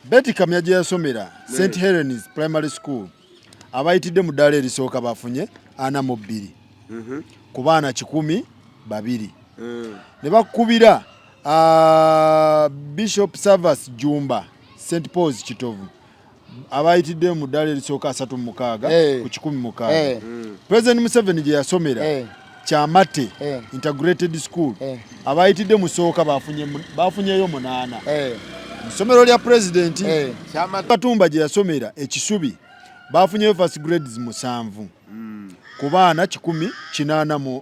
Betty Kamya gye yasomera St Helens Primary School abayitidde mu ddaala erisooka bafunye 42 ku baana 102 ne bakubira Bishop Savas Jumba St Paul's Kitovu abayitidde mu ddaala erisooka 36 ku 16 President Museveni gye yasomera Kyamate Integrated School abayitidde mu sooka bafunyeyo 8 Musomero lya President Katumba gye yasomera Ekisubi bafunyeyo first grades 7 ku baana 181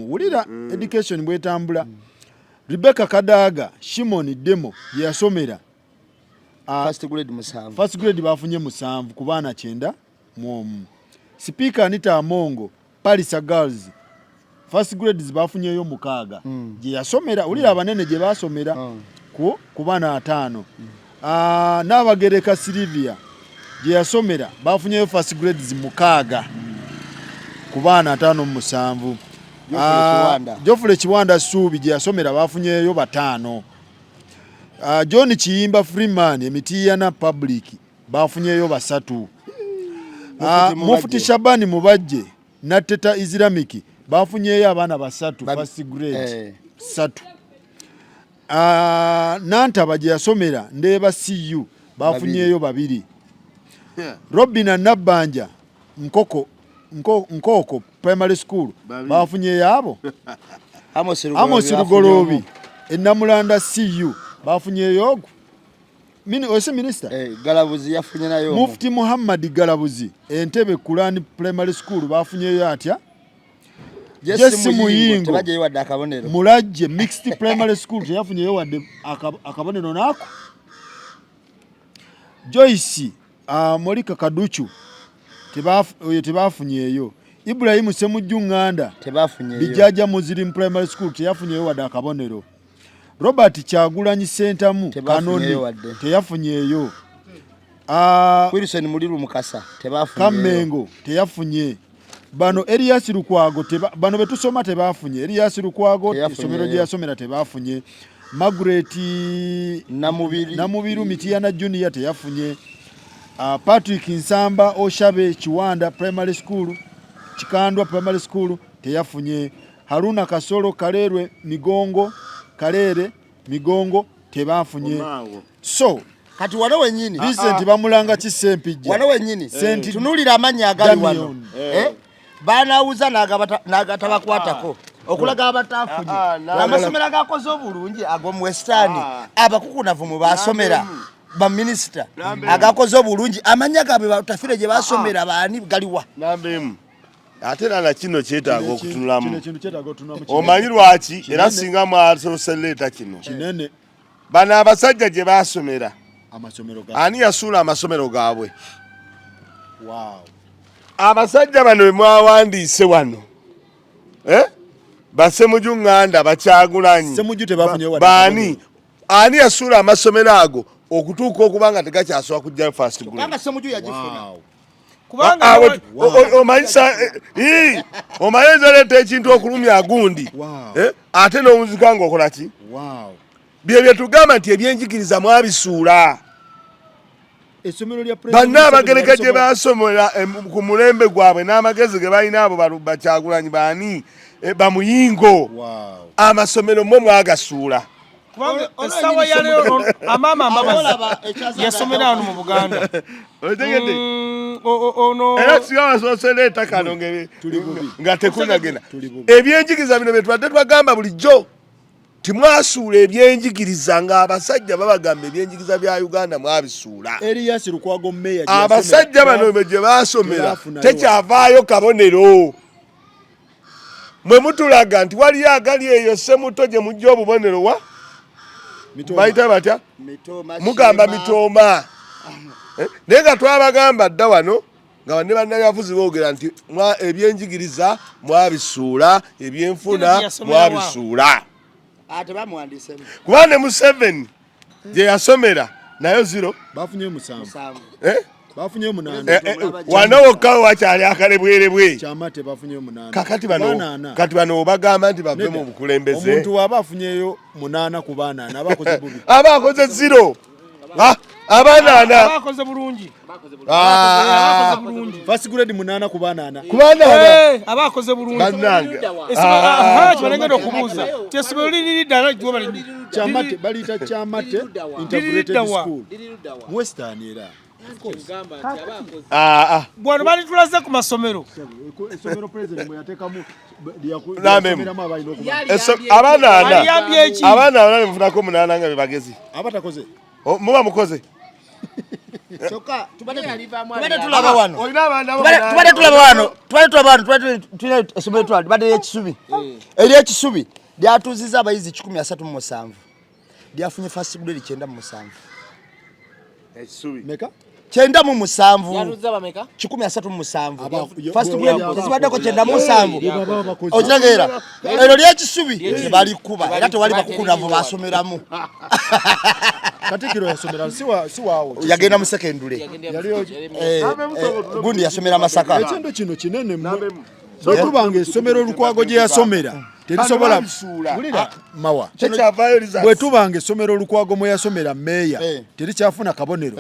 wulira education bwetambula Rebecca Kadaga Shimon Demo gye yasomera first grade bafunye 7 ku baana 9 Speaker Anita Amongo Palisa Girls first grades bafunyeyo 6 gye yasomera wulira abanene gye basomera ku baana 5 Nabagereka Silvia gye yasomera bafunyeyo first grades 6 ku baana 5 Jofule Kiwanda Subi gye yasomera bafunyeyo 5 John Kiyimba Freeman Emitiyana Public bafunyeyo 3 Mufti Shabani Mubajje Nateta Islamic bafunyeyo abaana 3 first grade 3 Nantaba gye yasomera Ndeba CU bafunyeyo 2 Robina Nabanja Nkoko Primary School bafunyeyo abo Amos Rugolobi Enamulanda CU bafunyeyo ogwo ose minister Galabuzi yafunye nayo Mufti Muhammad Galabuzi Entebbe Quran Primary School bafunyeyo atya Jesse Muyingo tebaje wadde akabonero Mulajje Mixed Primary School teyafunyeyo wadde akabonero nako Joyce Molika Kaduchu tebafunyeyo Ibrahim Semujjunganda tebafunyeyo Bijaja Muslim Primary School teyafunyeyo wadde akabonero Robert Kyagulanyi Sentamu Kanoni teyafunyeyo Wilson Muliru Mukasa tebafunyeyo Kamengo teyafunye bano Elias Lukwago bano betusoma tebafunye Elias Lukwago isomero gye yasomera tebafunye Margaret Namubiru Mitiyana Junior teyafunye Patrick Nsamba Oshabe Kiwanda Primary School Chikandwa Primary School teyafunye Haruna Kasoro Kalerwe Kalere Migongo tebafunye so kati wano wenyini Vincent bamulanga kisempijja wano wenyini tunulira amanya agali wano banawuza nagatabakwatako okulaga abatafunye amasomero gakoze obulungi ag'omu Western abakukunavu mu basomera ba minister agakoze obulungi amanya gabe batafire gye basomera baani galiwa nambemu ate nana kino kyetaaga okutunulamu omanyi lwaki era singa mwasoseleta kino kinene bano abasajja gye basomera amasomero ani yasuula amasomero gaabwe wow abasajja bano bwe mwawandiise wano Basemujjunganda Bakyagulanyi Semujju tebafunyeyo baani ani yasuula amasomero ago okutuuka okubanga tegakyasobola kujja first grade kubanga Semujju yagifuna kubanga omanyisa omanyiza leeta ekintu okulumya agundi ate n'omuzika ng'okola ki bye bye tugamba nti ebyenjigiriza mwabisuula banna abagereka gye basomera ku mulembe gwabwe n'amagezi ge balina abo Bakyagulanyi baani bamuyingo amasomero mwe mwagasuula kubanga esawa ya leo amama yasomera hano mu Buganda otegete era sigawa soseleta kano nga tekunagenda ebyenjigiriza bino bye twadde twagamba bulijjo timwasuula ebyenjigiriza nga abasajja babagamba ebyenjigiriza bya Uganda mwabisuula Elias Lukwago Meya abasajja bano gye basomera tekyavaayo kabonero mwe mutulaga nti waliyo agali eyo Semuto gye mujja obubonero wa bayita batya mugamba Mitoma naye nga twabagamba dda wano nga banne bannabyabufuzi boogera nti ebyenjigiriza mwabisuula ebyenfuna mwabisuula kubanga Museveni gye yasomera nayo 0 bafunye 7 bafunye 8 wano wokka wakyali akalebwerebwe Kyamate bafunye 8 kati bano obagamba nti bave mu bukulembeze omuntu waba afunyeyo 8 ku baana abakoze bubi abakoze 0 abanana bakoze bulungi First grade munana ku banana. abakoze bulungi bannange kibalengedde okubuuza tesomero liri ddala gyoba Chamate balita Chamate integrated school. Western era. bwano bali tulaze ku masomero Esomero president mwe yatekamu aliyambye eki abaana mfunako munana nga bebagezi abatakoze muba mukoze tubadde tulaba wano tulina essomero twali badde ekisubi ery'ekisubi lyatuuzizza abayizi 137 lyafunye first grade 97 ekisubi meka 97 137 first grade tezibaddeko 97 okitegeera ero ly'ekisubi tebalikuba era tewali bakukunavu basomeramu Katikiro yasomera si waawo yagenda mu secondary gundi yasomera Masaka ekintu kino kinene bwetubanga essomero Lukwago gye yasomera terisobola bulira mawa bwetubanga essomero Lukwago mwe yasomera meeya terikyafuna kabonero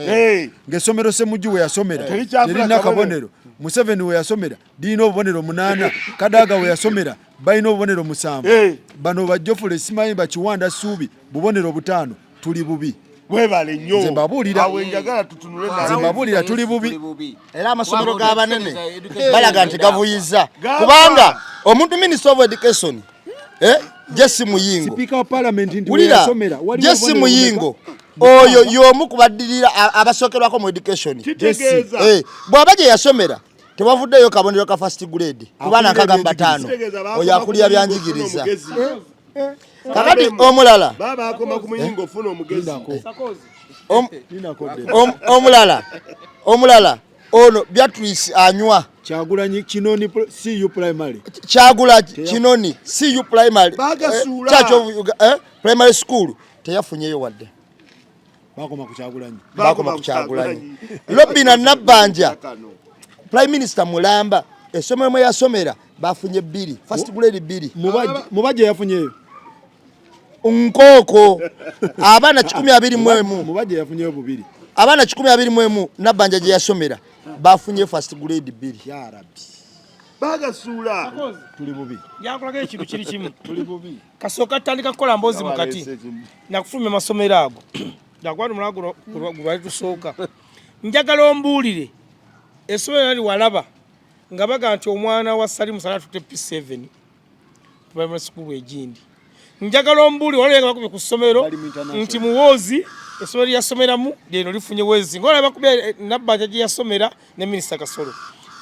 ng'essomero Ssemujju we yasomera terina kabonero Museveni we yasomera lirina obubonero 8 Kadaga we yasomera balina obubonero 7 bano bajjofule simanyi bakiwanda Ssuubi bubonero 5 tuli bubi webale nnyo Zimbabulira tuli bubi era amasomero g'abanene balaga nti gavuyizza kubanga omuntu Minister of Education Jesse Muyingo Speaker of Parliament ndi yasomera Jesse Muyingo oyo y'omu kubaddirira abasookerwako mu education bw'aba gye yasomera tewavuddeyo kabonero ka first grade kubaana nkagamba 5 oyo akulira byanjigiriza kakati omulala baba akoma ku Muyingo ofuna omugezi omulala ono Beatrice anywa Kyagulanyi Kinoni CU primary Kyagula Kinoni CU primary Church of primary school teyafunyeyo wadde bakoma ku Kyagulanyi Robina Nabbanja Prime Minister Mulamba essomero mwe yasomera bafunye 2 first grade 2 mubaje yafunyeyo Nkoko abaana 121 mubaje yafunyeyo bubiri abaana 121 Nabbanja gye yasomera bafunye first grade 2 ya rabbi bagasuula tuli bubi yakulaga ekintu kiri kimu tuli bubi kasooka tandika kukola mbozi mukati nakufulumya amasomero ago nakwata omulago gulwali tusooka njagala ombuulire essomero nali walaba nga baga nti omwana wa Salimu Salatu te P7 primary school egindi njagala ombuulire waliyo nga bakubye ku ssomero nti muwoozi essomero lyasomeramu lyeno lifunye wezi ng'olaba bakubye Nabbanja gye yasomera ne Minisita Kasolo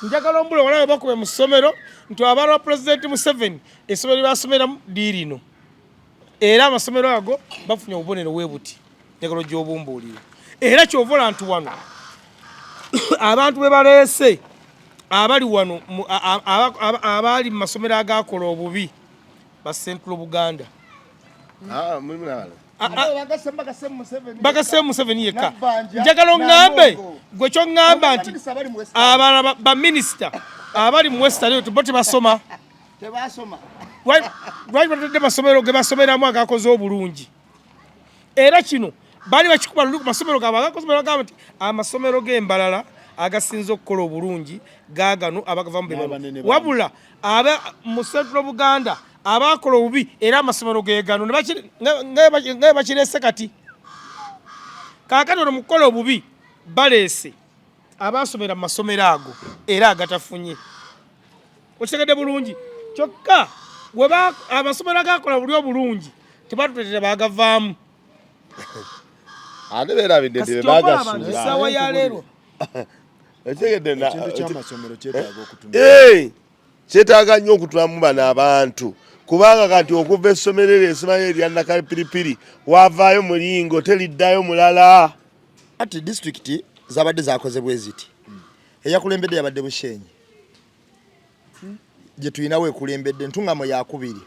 njagala ombuulire waliyo bakubye mu ssomero nti abaana ba President Museveni essomero lyasomeramu lirino era amasomero ago bafunye obubonero weebuti njagala gy'obumbuulire era kyovola nti wano abantu be baleese abali wano abali mu masomero agakola obubi ba Central Buganda bagase Museveni yekka njagala oŋŋambe gwe ky'oŋŋamba nti abala ba minisita abali mu Western bo tebasoma lwaki batadde masomero ge basomeramu agakoze obulungi era kino bali bakikuba luli ku masomero gaabwe agakoze bagamba nti amasomero g'embalala agasinza okukola obulungi gaagano abagavamu be wabula mu Central Buganda abakola obubi era amasomero geegano nga bakirese kati kaakati ono mukukola obubi baleese abasomera mu masomero ago era agatafunye okitegedde bulungi kyokka amasomero agakola buli obulungi tebatutetera bagavaamu ate beerabidde nti bebagasuula essaawa ya leero ekintu ky'amasomero kyetaaga okutunula kyetaaga nnyo okutulamu bano abantu kubanga kati okuva essomero eryo esimanyi erya Nakapiripiri wavaayo mulingo teriddayo mulala ati district zabadde zakoze bweziti eyakulembedde yabadde Bushenyi gye tulinawo ekulembedde Ntungamo yakubiri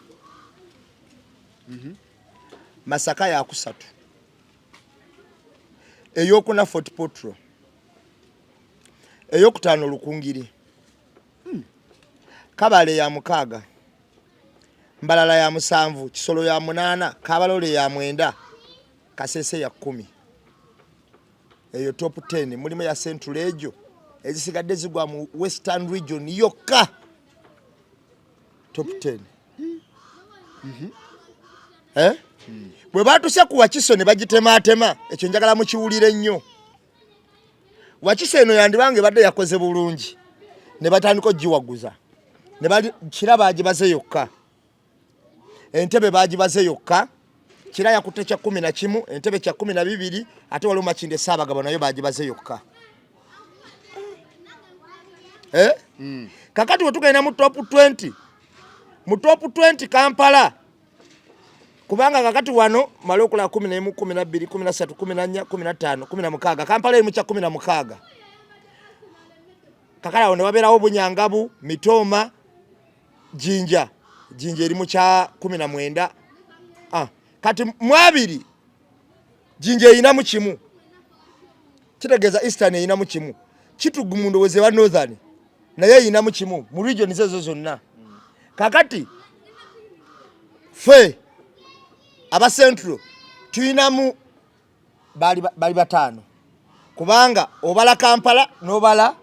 Masaka yakusatu eyokuna Fort Portal eyokutaano Lukungiri Kabale ya 6 Mbalala ya 7 Kisolo ya 8 Kabalole ya 9 Kasese ya 10 eyo top 10 mulimu ya Central Region ezisigadde zigwa mu Western Region yokka top 10 bwe batuse ku Wakiso ne bagitematema ekyo njagala mukiwulire nnyo Wakiso eno yandibange badde yakoze bulungi ne batandika giwaguza ne bali kiraba agibaze yokka Entebe bagibaze yokka kira yakutte kya 11 Entebe kya 12 ate waliwo Makinde Ssaabagabo nayo bagibaze yokka kakati wetugenda mu top 20 mu top 20 Kampala kubanga kakati wano mali okula 11 12 13 14 15 16 Kampala eri mu kya 16 kakala ne wabeerawo Bunyangabu Mitoma Jinja eri mu kya 19 kati mwabiri Jinja erina mu kimu kitegeeza Eastern erina mu kimu Kitugu mu ndowooza wa Northern naye erina mu kimu mu region ezo zonna kakati fe aba Central tuyinamu bali batano kubanga obala Kampala nobala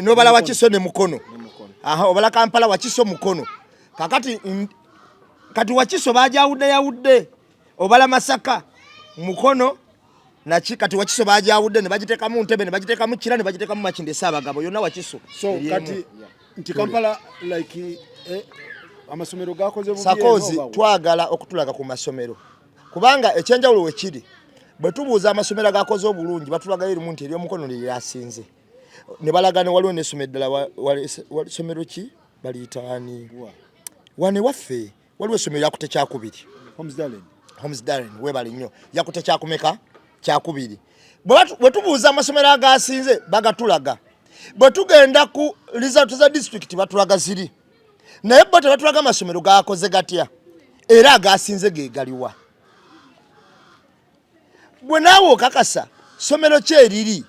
nobala Wakiso ne Mukono obala Kampala Wakiso Mukono kakati kati Wakiso bajawudde obala Masaka Mukono na kati Wakiso bajawudde ne bagitekamu Ntebe ne bagitekamu Kira ne bagitekamu Makinde Ssaabagabo yonna Wakiso so kati nti Kampala like amasomero gakoze bubi sakozi twagala okutulaga ku masomero kubanga ekyenjawulo wekiri bwe tubuuza amasomero gakoze obulungi batulaga eri muntu eri Omukono lye yasinze ne balagane waliwo n'essomero wali somero ki baliyitaani wane waffe waliwo essomero yakutte kyakubiri Homes Darren webali nnyo yakutte kyakumeka kyakubiri bwe tubuuza amasomero agasinze bagatulaga bwe tugenda ku result za district batulaga ziri naye bo tebatulaga amasomero gakoze gatya era agasinze ge galiwa bwe naawe okakasa somero ki eriri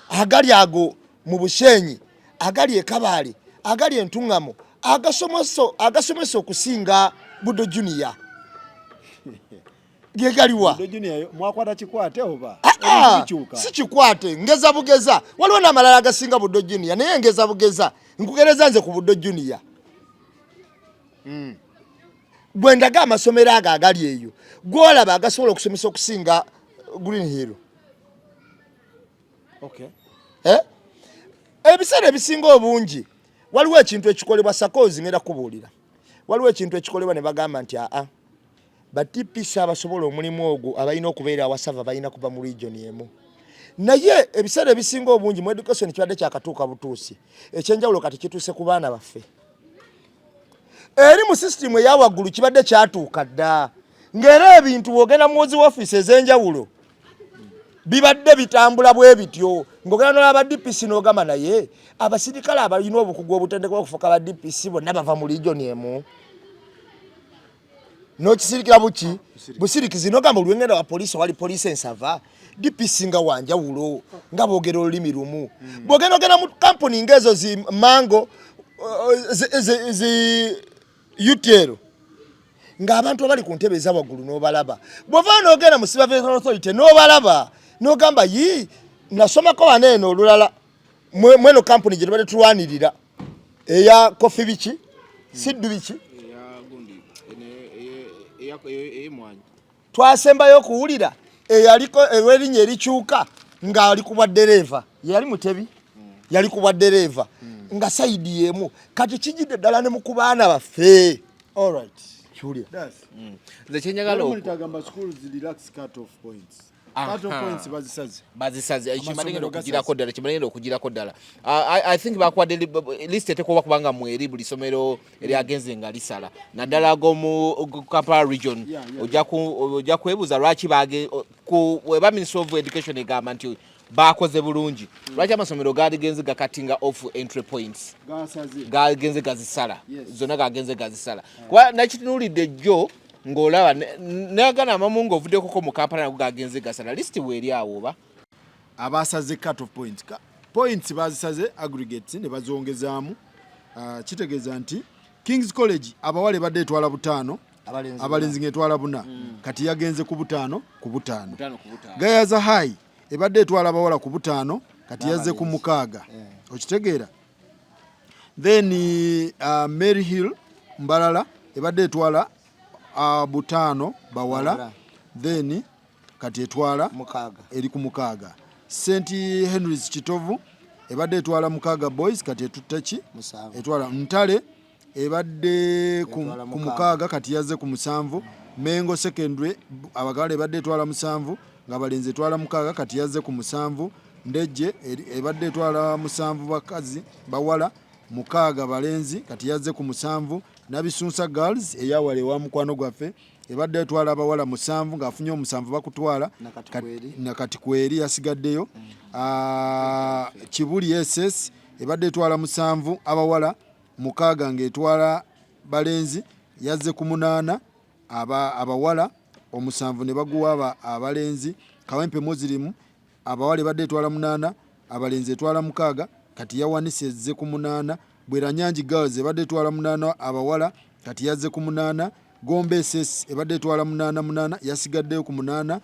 agali ago mu Bushenyi agali Ekabaale agali Entungamo agasomesa okusinga Buddo Junior gegaliwa Buddo Junior mwakwata kikwate oba si kikwate ngeza bugeza waliwo n'amalala agasinga Buddo Junior naye ngeza bugeza nkugereza nze ku Buddo Junior gwendaga amasomero ago agali eyo gwolaba agasobola okusomesa okusinga Green Hill ebiseera ebisinga obungi waliwo ekintu ekikolebwa sakozi ngenda kubuulira waliwo ekintu ekikolebwa ne bagamba nti batipisa abasobola omulimu ogwo abalina okubeera awasava balina kuva mu region emu naye ebiseera ebisinga obungi mu education kibadde kyakatuuka butuusi ekyenjawulo kati kituuse ku baana baffe eri mu system eyawaggulu kibadde kyatuuka dda ng'era ebintu bw'ogenda mu office ez'enjawulo bibadde bitambula bwe bityo ng'ogenda n'olaba DPC n'ogamba naye abasirikale abalina obukugu obutendekwa okufuuka ba DPC bonna bava mu region emu n'okisirikira buki busirikizi n'ogamba olwengenda wa poliisi wali poliisi ensava DPC nga wanjawulo nga boogera olulimi lumu bw'ogenda ogenda mu kampuni ng'ezo zi Mango zi UTL ng'abantu abali ku ntebe ezawaggulu n'obalaba bw'ova n'ogenda mu Civil Aviation Authority n'obalaba n'ogamba nasomako wano eno olulala mweno kampuni gye tubadde tulwanirira eya kofi biki siddu biki twasembayo okuwulira eyaliko ewerinnya erikyuka ng'ali ku bwaddereeva yali mutebi yali ku bwaddereeva nga sayidi yemu kati kijidde ddala ne mu ku baana baffe nze kyenjagala okugamba schools relax cut off points bazisaze kimalengera okugirako ddala I think bakwadde list eteekwa kubanga mweri buli somero eryagenze nga lisala naddala ag'omu Kampala region ojja kwebuuza lwaki weba Ministry of Education egamba nti bakoze bulungi lwaki amasomero galigenze gakatinga off entry points gagenze gazisala zonna gagenze gazisala kuba nakitunulidde jjo ng'olaba nayagana amamu ng'ovuddekoko mu Kampala nago gagenze gasala list weeri awo oba abasaze cut off points bazisaze aggregates ne bazongezaamu kitegeeza nti King's College abawale badde etwala 5 abalenzi ngetwala buna kati yagenze ku butaano gayaza high ebadde etwala abawala ku butaano kati yazze ku mukaaga okitegeera then Mary Hill Mbalala ebadde etwala butaano bawala then kati etwala eri ku mukaaga St Henry's Kitovu ebadde etwala mukaaga boys kati etutaki etwala Ntale ebadde ku mukaaga kati yazze ku musanvu Mengo Secondary abagala ebadde etwala musanvu ng'abalenzi etwala mukaaga kati yazze ku musanvu Ndejje ebadde etwala musanvu bakazi bawala mukaaga balenzi kati yazze ku musanvu Nabisunsa Girls eyawale wa mukwano gwaffe ebadde etwala abawala musanvu ng'afunye omusanvu bakutwala na kati kweri yasigaddeyo Kibuli SS ebadde etwala musanvu abawala mukaaga ng'etwala balenzi yazze ku munaana abawala omusanvu ne baguwa abalenzi Kawempe Muslim abawala ebadde etwala munaana abalenzi etwala mukaaga kati yawanise ezze ku munaana Bweranyangi Girls ebadde etwala munaana abawala kati yazze ku munaana Gombe SS ebadde etwala munaana yasigaddeyo ku munaana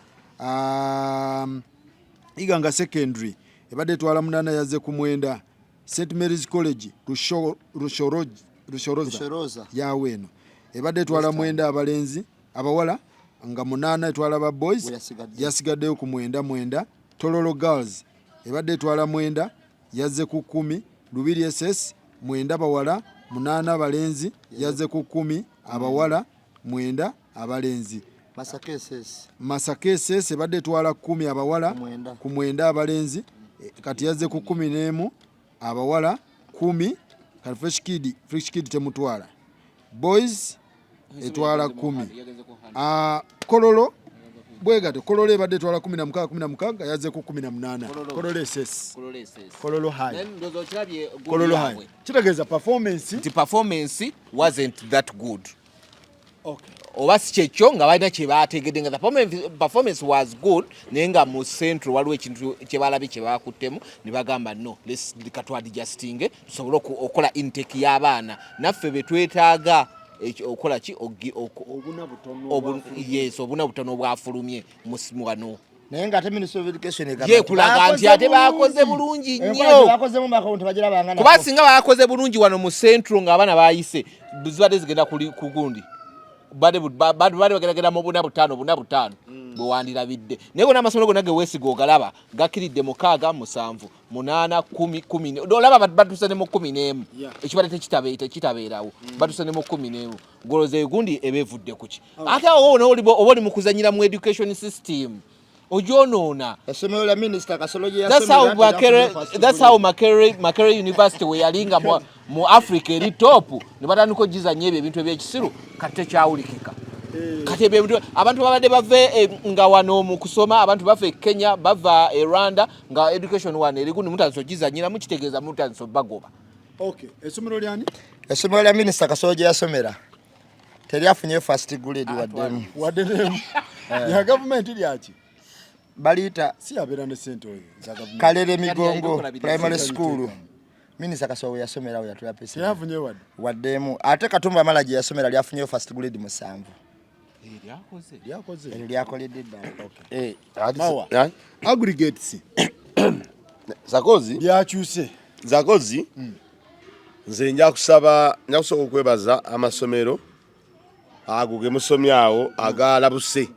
Iganga Secondary ebadde etwala munaana yazze ku mwenda St Mary's College Rushoroza yaweno ebadde etwala mwenda abalenzi abawala nga munaana etwala ba boys yasigaddeyo ku mwenda Tololo Girls ebadde etwala mwenda yazze ku 10 Lubiri SS mwenda bawala munaana abalenzi yazze ku 10 abawala mwenda abalenzi Masaka SS ebadde etwala 10 abawala ku mwenda abalenzi kati yazze ku 11 abawala 10 kati Fresh Kid temutwala boys etwala 10 Kololo bwegate Kololo ebadde etwala 16 yazze ku 18 Kololo SS Kololo high kitegeeza performance wasn't that good. Okay. Oba si kyekyo nga balina kye baategedde nga performance was good naye nga mu central waliwo ekintu kye balabye kye baakuttemu ne bagamba no katwadijustinge tusobole okukola intake y'abaana naffe be twetaaga okola ki obuna butono bwafulumye musimu wano naye nga ate Ministry of Education kulaga nti ate baakoze bulungi nnyo kuba singa baakoze bulungi wano mu central ng'abaana baayise zibadde zigenda ku gundi bade bageragera mu buna butaano bwewandirabidde naye gona amasomero gonna ge weesiga ogalaba gakiridde 6 7 8 10 olaba batuse ne mu 11 ekibadde tekitabeerawo batuse ne mu 11 goloze egundi ebevudde kuki ate oba oli mu kuzanyira mu education system ojonoona esomero la Minister Kasolo ye that's how Makerere University we yalinga mu Africa eri top ne batandika ogizanya ebintu ebyekisiru kati tekyawulikika kati ebintu abantu babadde bave nga wano mu kusoma abantu bave Kenya bava Rwanda nga education one eri gundi mutanso ogizanyira mu kitegeeza mutanso bagoba. Okay, esomero lyani? Esomero la Minister Kasolo ye yasomera teri afunye first grade waddemu ya government lyaki balita si abera ne center za government Kalere Migongo primary school Minister Kasolo yasomera we yatula pesa yafunye waddemu ate Katumba Malaje yasomera lyafunye first grade musanvu lyakoledde okay aggregates Zakozi byakyuse Zakozi nze nja kusobola okwebaza amasomero ago ge musomyawo agalabuse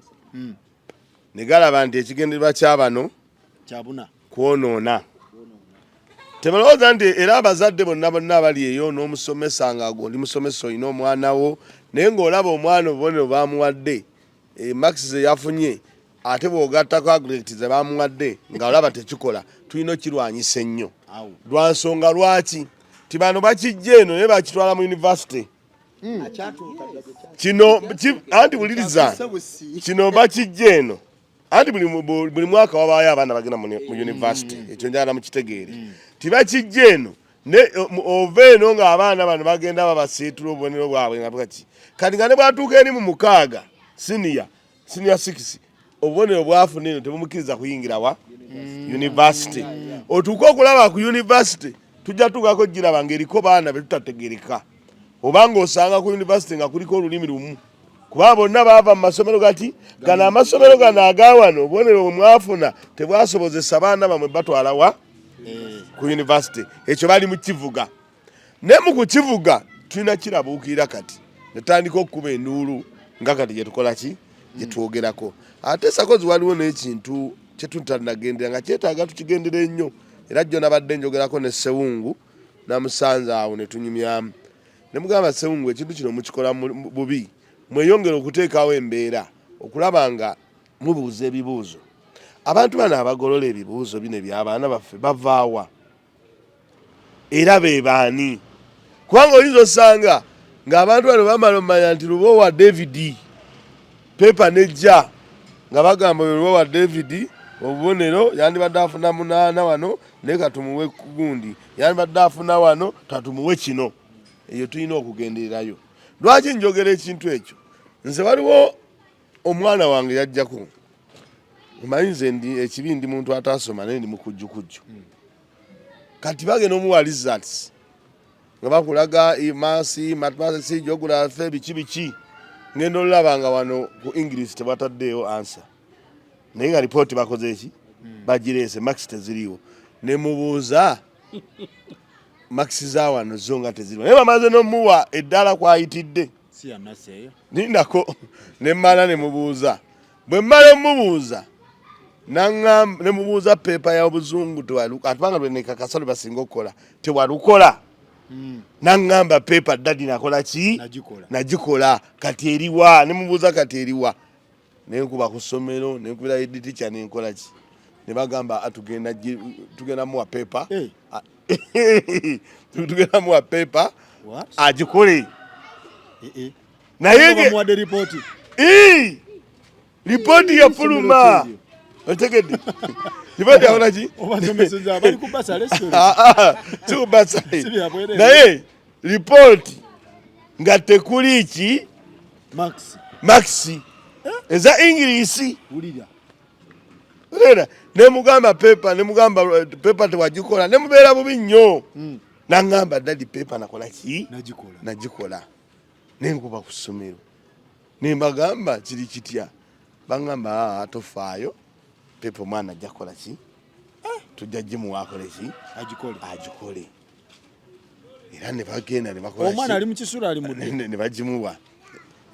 negalaba nti ekigendererwa ky'abano kyabuna kwonoona tebalowooza nti era abazadde bonna abali eyo n'omusomesa nga gondi musomesa olina omwana wo naye ng'olaba omwana obubonero baamuwadde max ze yafunye ate bw'ogattako aggregate ze baamuwadde nga olaba tekikola tulina okirwanyisa ennyo lwa nsonga lwaki ti bano bakijja eno naye bakitwala mu university kino anti buliriza kino bakijja eno anti buli mwaka wabaayo abaana bagenda mu university ekyo njagala mukitegeere tibakijja eno ova eno ng'abaana bano bagenda babasiitula obubonero bwabwe nga bwaki kati nga ne bwatuuka eri mu 6 senior 6 obubonero bwafuna eno tebumukkiriza kuyingira wa university otuuka okulaba ku university tujja tuukako giraba ng'eriko baana be tutategereka obanga osanga ku university nga kuliko olulimi lumu kuba bonna baava mu masomero gati gano amasomero gano agawano obubonero bwe mwafuna tebwasobozesa baana bamwe batwalawa ku university ekyo bali mu kivuga ne mu kukivuga tulina kirabuukirira kati netandika okukuba enduulu nga kati gyetukola ki gyetwogerako ate sakozi waliwo n'ekintu kyetutanagendera nga kyetaaga tukigendera ennyo era jjo nabadde njogerako ne Sewungu namusanze awo ne tunyumyamu ne mugamba Sewungu ekintu kino mukikola bubi mweyongera okuteekawo embeera okulaba nga mubuuza ebibuuzo abantu bano abagolola ebibuuzo bino by'abaana baffe bavaawa era be baani kubanga oyinza osanga ng'abantu bano bamala omanya nti lubo wa David pepa nejja nga bagamba lubo wa David obubonero yandibadde afuna 8 wano naye katumuwe gundi yandibadde afuna wano tatumuwe kino eyo tulina okugendererayo lwaki njogera ekintu ekyo nze waliwo omwana wange yajjako omanyi nze ndi ekibi ndi muntu ataasoma naye ndi mukujjukujju kati bagenda omuwa results nga bakulaga masi mathematics geography biki ngenda olaba nga wano ku English tebataddeyo answer naye nga report bakoze eki bagireese max teziriwo ne mubuuza max za wano zo nga teziriwo naye bamaze n'omuwa eddala kwayitidde nindako ne mmala ne mubuuza bwe mmala mubuuza nangamba ne mubuuza pepa ya obuzungu tewaluka atubanga lwe nekakasa lwe basinga okukola tewalukola nangamba pepa dadi nakola ki nagikola kati eriwa ne mubuuza kati eriwa nenkuba ku ssomero nenkubira editicha nenkola ki ne bagamba tugenda muwa pepa tugenda muwa pepa agikole naye ripoti ya fuluma otegedde ripoti yakola ki naye ripoti nga tekuli ki maxi eza English ulira nemugamba pepa tewagikola nemubeera bubi nnyo nangamba dadi pepa nakola ki nagikola nenkuba ku ssomero nembagamba kiri kitya bangamba atofaayo pepa omwana ajja kukola ki tujja gimuwaakole ki agikole era ne bagenda ne bakola omwana ali mu kisula ali mudde ne bagimuwa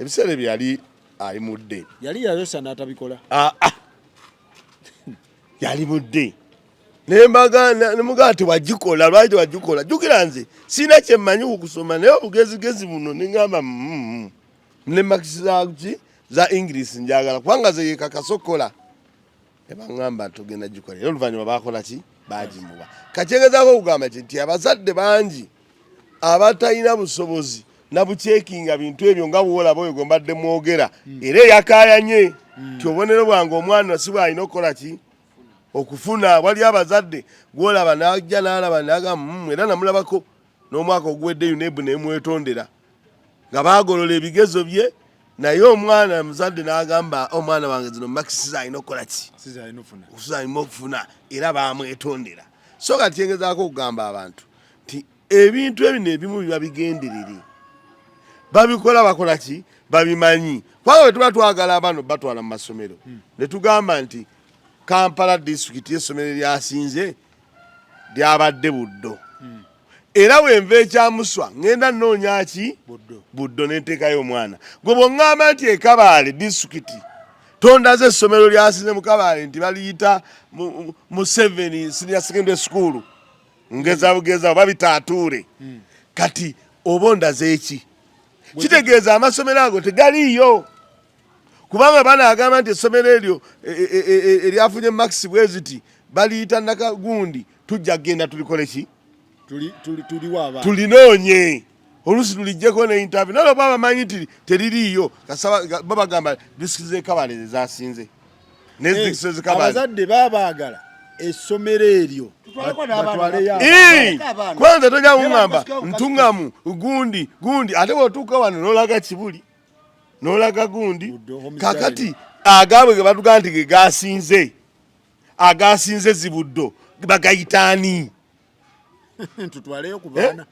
ebiseera byali ali mudde yali yayosa n'atabikola yali mudde nemugamba tewagikola lwaki tewagikola jjukira nze sina kyemmanyi kukusoma naye obugezigezi buno neŋŋamba ne makisi za English njagala kubanga ze yekakasokola ne baŋŋamba tugenda gikola era oluvannyuma bakola ki bagimuwa kakyegezaako okugamba nti abazadde bangi abatalina busobozi nabucekinga bintu ebyo nga bwolaba oyo gwe mbadde mwogera era eyakayanye ti obubonero bwange omwana si bwalina okukola ki okufuna wali abazadde gwolaba najja nalaba naga era namulabako n'omwaka oguwedde UNEB nemwetondera nga bagolola ebigezo bye naye omwana muzadde n'agamba omwana wange zino makisi zalina okukola ki sizalina okufuna era bamwetondera so kati yengezaako okugamba abantu nti ebintu ebino ebimu biba bigenderere babikola bakola ki babimanyi kubanga bwe tuba twagala abano batwala mu masomero ne tugamba nti Kampala district y'essomero lyasinze lyabadde Buddo era bwenva ekyamuswa ngenda nnoonya ki Buddo nenteekayo omwana gwe bw'oŋŋamba nti Kabaale district tondaze essomero lyasinze mu Kabaale nti baliyita mu 7 senior secondary school ngeza bugeza oba bitaatuure kati oba ondaze eki kitegeeza amasomero ago tegaliiyo kubanga bana agamba nti essomero eryo eryafunye max bweziti baliyita Nakagundi tujja kgenda tulikole ki tulinoonye olusi tulijjeko ne interview nalo baba manyi nti teririiyo kasaba babagamba disiki z'Ekabale ezasinze n'ezikisi z'Ekabale abazadde babaagala essomero eryo kwanza tojja kuŋŋamba ntuŋŋamu gundi ate bw'otuuka wano n'olaga Kibuli n'olaga Gundi kakati agabwe ge batugamba nti ge agasinze Zibuddo bagayitaani tutwaleyo ku baana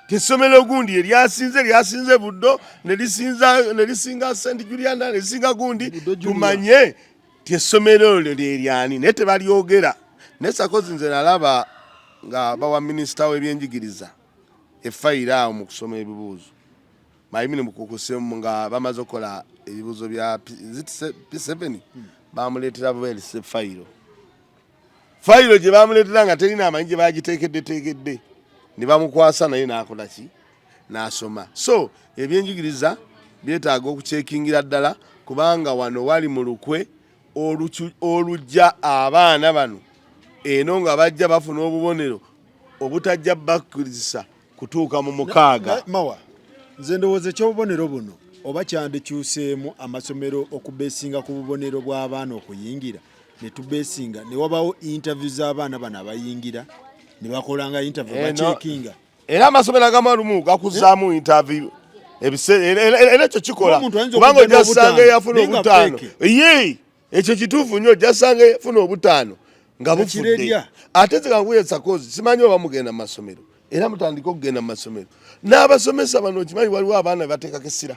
Tesomero gundi lyasinze Buddo ne lisinga St Juliana ne lisinga gundi tumanye tesomero lyani ne tebalyogera ne Sakozi nze nalaba nga bawa minister w'ebyenjigiriza efayira mu kusoma ebibuuzo mayimini mukukuse nga bamaze okola ebibuuzo bya P7 bamuleetera bwelise fayiro gye bamuleetera nga terina amanyi gye bagiteekedde ne bamukwasa naye n'akola ki n'asoma. So ebyenjigiriza byetaaga okucekingira ddala kubanga wano wali mu lukwe olujja abaana bano eno nga bajja bafuna obubonero obutajja bakkiriza kutuuka mu mukaaga. Mawa nze ndowooza ekyobubonero buno oba kyandikyuseemu amasomero okubeesinga ku bubonero bw'abaana okuyingira ne tubeesinga ne wabawo interview z'abaana bano abayingira ne bakolanga interview bacekinga era amasomero agamu gakuzaamu interview era ekyo kikola kubanga ojasanga yafuna obutaano ekyo kituufu nnyo ojasanga yafuna obutaano nga bufudde ate zikakuye Sakozi simanyi oba mugenda mu masomero era mutandika okugenda mu masomero n'abasomesa bano okimanyi waliwo abaana bateekako essira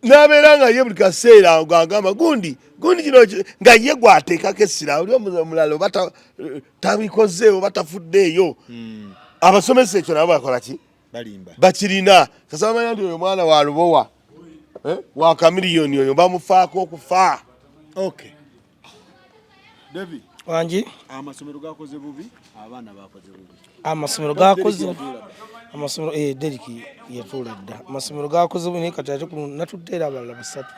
n'abeera nga ye buli kaseera gwagamba gundi kino nga ye gwateekako essira oli omulala oba tabikoze oba tafuddeeyo abasomesa ekyo nabo bakola ki bakirina kasa bamanya nti oyo mwana wa lubowa wa kamiliyoni oyo bamufaako okufa. David wangi amasomero gakoze bubi abaana bakoze bubi amasomero gakoze amasomero Deriki yatula dda amasomero gakoze bubi kati ate natuddeera abalala basatu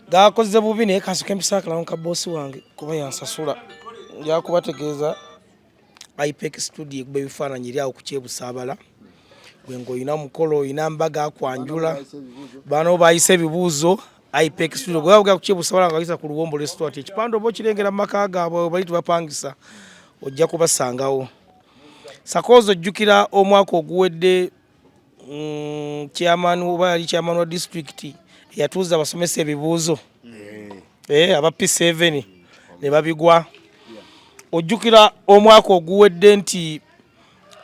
gakoze bubi naye kasuka empisa ka bosi wange kuba yansasula yakubategeeza IPEC studio ekube bifaananyi eri awo ku Kyebusaabala gwengo oyina mukolo oyina mbaga akwanjula bano bayise ebibuuzo IPEC studio gwe ku Kyebusaabala nga bayisa ku Luwombo restaurant ekipande oba okirengera mu maka gaabwe bali tubapangisa ojja kubasangawo. Sakozi ojjukira omwaka oguwedde chairman oba yali chairman wa district yatuuza abasomesa ebibuuzo aba P7 ne babigwa. Ojjukira omwaka oguwedde nti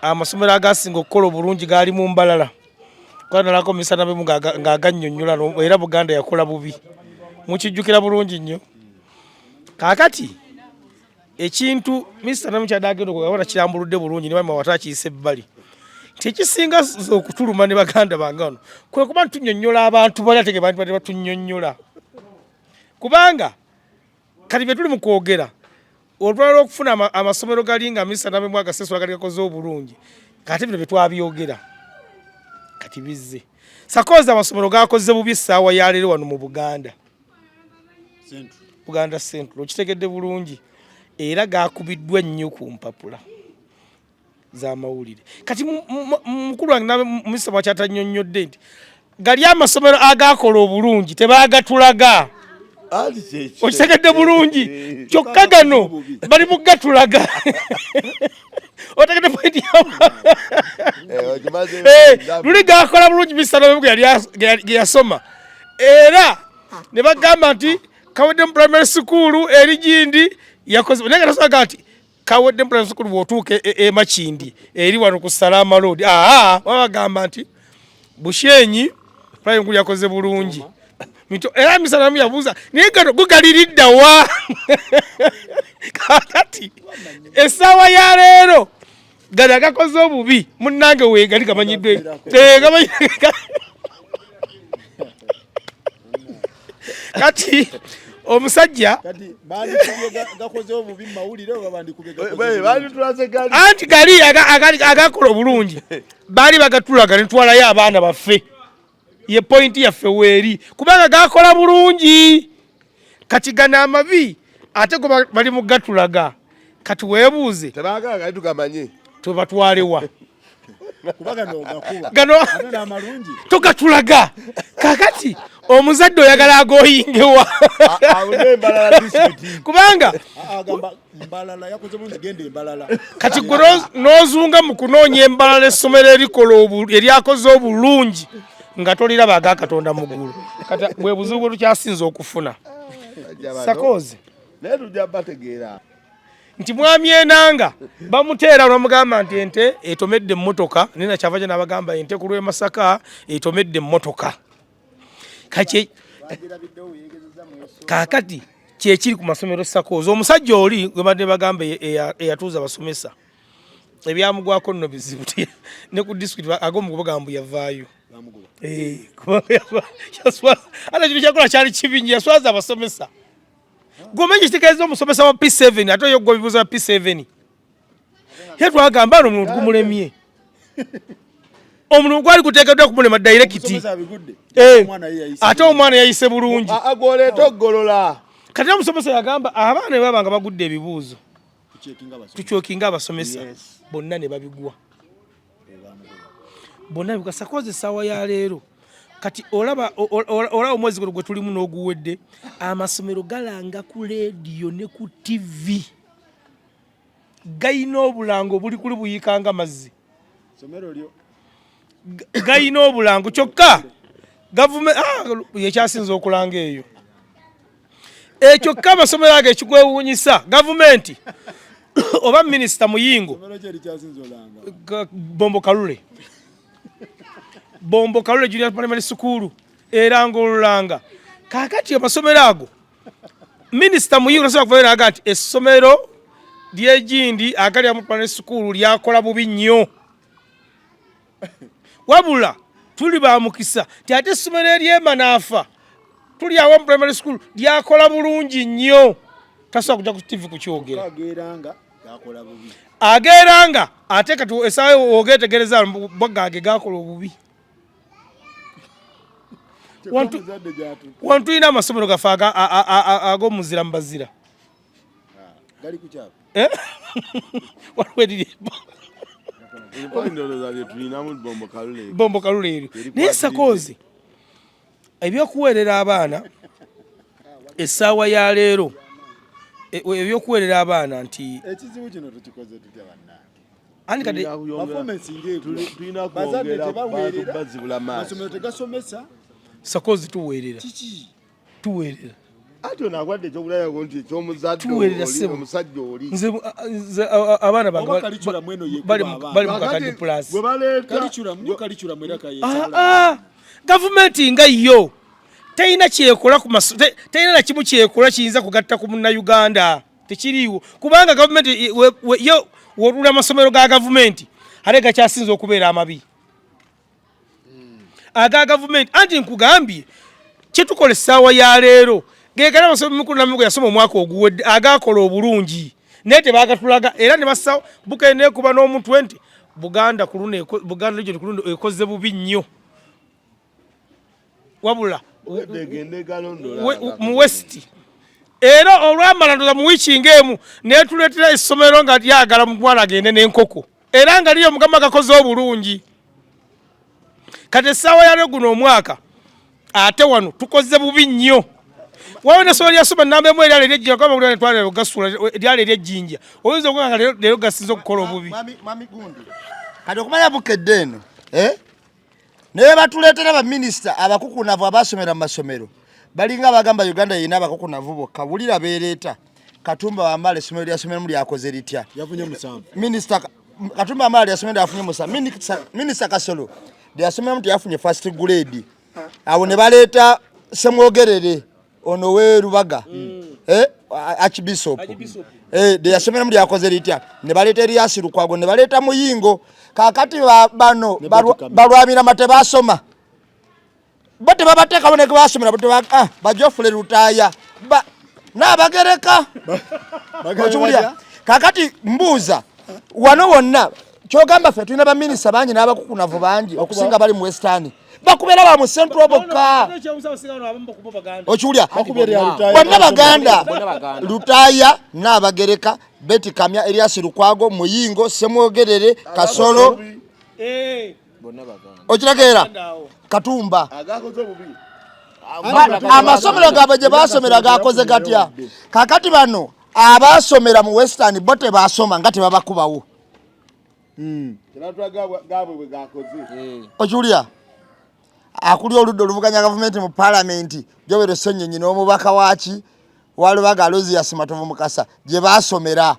amasomero agasinga okukola obulungi gaali mu Mbalala kwanalako misana bemu ng'agannyonnyola era Buganda yakola bubi mukijjukira bulungi nnyo. Kaakati ekintu Mr. Namukyala agenda okugabana kirambuludde bulungi ne bamawata akiyise ebbali tekisinga okutuluma ne baganda bange wano kwe kuba ntunnyonnyola abantu bali atege bantu bali batunnyonnyola kubanga kati bye tuli mu kwogera olwalwa okufuna amasomero gali nga Mr. Namemu agasesula gali gakoze obulungi kati bino bye twabyogera kati bizze. Sakozi amasomero gakoze bubi essaawa ya leero wano mu Buganda Central okitegedde bulungi era gakubiddwa nnyo ku mpapula z'amawulire. Kati mukulu wange nawe Mr. Mwakyatannyonnyodde nti gali amasomero agakola obulungi tebagatulaga okitegedde bulungi kyokka gano bali mu gatulaga otegedde pointi luli gakola bulungi Mr. Namemu ge yasoma era ne bagamba nti Kawedde primary school eri Gindi yakoze naye nga tasobola nti Kawedde primary school bw'otuuka Makindi eri wano ku Salama Road babagamba nti Bushenyi primary school yakoze bulungi era Mr. Namemu yabuuza naye gano gugaliridda wa kakati essaawa ya leero gano agakoze obubi munnange weegali gamanyiddwe kati omusajja anti gali agakola obulungi baali bagatulaga ne twalayo abaana baffe ye pointi yaffe weeri kubanga gakola bulungi kati gana amabi ate go bali mu gatulaga kati weebuuze tubatwalewa gano tugatulaga kakati omuzadde oyagala agoyingewa kubanga kati gwe n'ozunga mu kunoonya Embalala essomero eryakoze obulungi nga toliraba aga Katonda mu ggulu kati bwe buzibu bwe tukyasinza okufuna. Sakozi naye tujja bategeera nti mwami enanga bamuteera olwamugamba nti ente etomedde emmotoka nina kyava gye n'abagamba ente ku lw'e Masaka etomedde emmotoka kaakati kyekiri ku masomero sakoozi omusajja oli gwe badde bagamba eyatuuza basomesa ebyamugwako nno bizibu ne ku disitulikiti ag'omugobagamba mbu yavaayo ate kino kyakola kyali kibingi yaswaza abasomesa gomenye kitegeeza omusomesa wa P7 ate yo gwe bibuuza P7 ye twagamba ano omuntu gumulemye omuntu gwali kuteekeddwa kumulema dairekiti ate omwana yayise bulungi agwoleeta oggolola kati omusomesa yagamba abaana bwe babanga bagudde ebibuuzo tukyokinga abasomesa bonna ne babigwa bonna bigwa Sakoozi essaawa ya leero kati olaba omwezi gwe tulimu n'oguwedde amasomero galanga ku leediyo ne ku TV gayina obulango buli kuli buyikanga mazzi gayina obulango kyokka gavumenti yekyasinza okulanga eyo kyokka amasomero ago ekigwewuunyisa gavumenti oba minisita Muyingo Bombo Kalule Junior Primary School eranga olulanga kakati amasomero ago minisita Muyingo nasobola kuvayo naga nti essomero ly'Egindi agali mu primary school lyakola bubi nnyo wabula tuli bamukisa ti ate essomero ery'Emanaafa tuli awo mu primary school lyakola bulungi nnyo tasobola kujja ku TV kukyogera ageranga ate kati esaawa ogetegereza bwagage gakola obubi wantu ina amasomero gafe ag'omuzira mu bazira Bombo Kalule eryo naye Sakoozi ebyokuweerera abaana essaawa ya leero ebyokuweerera abaana nti ekizibu kino tukikoze tutya bannange ani kati performance ng'egwo tulina bazadde tebaweerera bazibula maaso amasomero tegasomesa Sakoozi tuweerera kiki ate ono agwadde ekyobulayago nti ekyomuzadde omusajja oli nze abaana oba kalicula mweno bali mu kakadi plus bwe baleeta kalicula mwera kayesa gavumenti nga yo teyina kyekola teyina na kimu kyekola kiyinza kugatta ku munnayuganda tekiriiwo kubanga gavumenti yo wolula amasomero ga gavumenti ate gakyasinza okubeera amabi aga gavumenti anti nkugambye kyetukola essaawa ya leero gegana amasomero mikulu namigo yasoma omwaka oguwedde agakola obulungi naye tebagatulaga era ne basawo bukene kuba n'omuntu nti Buganda region ku luno ekoze bubi nnyo wabula mu west era olwamala ndoza mu wiiki ng'emu neetuleetera essomero nga lyagala mutwala agende n'enkoko era nga liyo Mukama gakoze obulungi kati essaawa yalyo guno omwaka ate wano tukoze bubi nnyo wawe n'essomero lyasoma nnambemu eryalo eryejjinja kwaba buli netwala gasula eryalo eryejjinja oyinza okuga nga leero gasinza okukola obubi Mami Gundi kati okumanya bukedde eno naye batuleetera baminisita abakukunavu abasomera mu masomero balinga abagamba Uganda yina abakukunavu bokka wulira beereeta Katumba Wamala essomero lyasomeremu lyakoze litya yafunye musanvu minisita Katumba Wamala lyasomero lyafunye musanvu minisita Kasolo lyasomeremu yafunye first grade awo ne baleeta Semwogerere ono w'Erubaga Archbishop lyasomeremu lyakoze litya ne baleeta Erias Lukwago ne baleeta Muyingo kakati bano balwamira mate basoma bote babateeka bone basomera bote bajofule Lutaaya n'abagereka kakati mbuuza wano wonna kyogamba ffe tulina baminisita bangi n'abakukunavu bangi okusinga bali mu Western bakubeera ba mu Central bokka okiwulya bonna Baganda Lutaaya n'abagereka Betty Kamya Erias Lukwago Muyingo Semwogerere Kasolo okirageera Katumba amasomero gaabwe gye basomera gakoze gatya kakati bano abasomera mu Western bote basoma nga tebabakubawo okiwulya akuli oludda oluvuganya gavumenti mu palamenti Joel Ssenyonyi n'omubaka waaki Walubaga Aloysius Matovu Mukasa gye basomera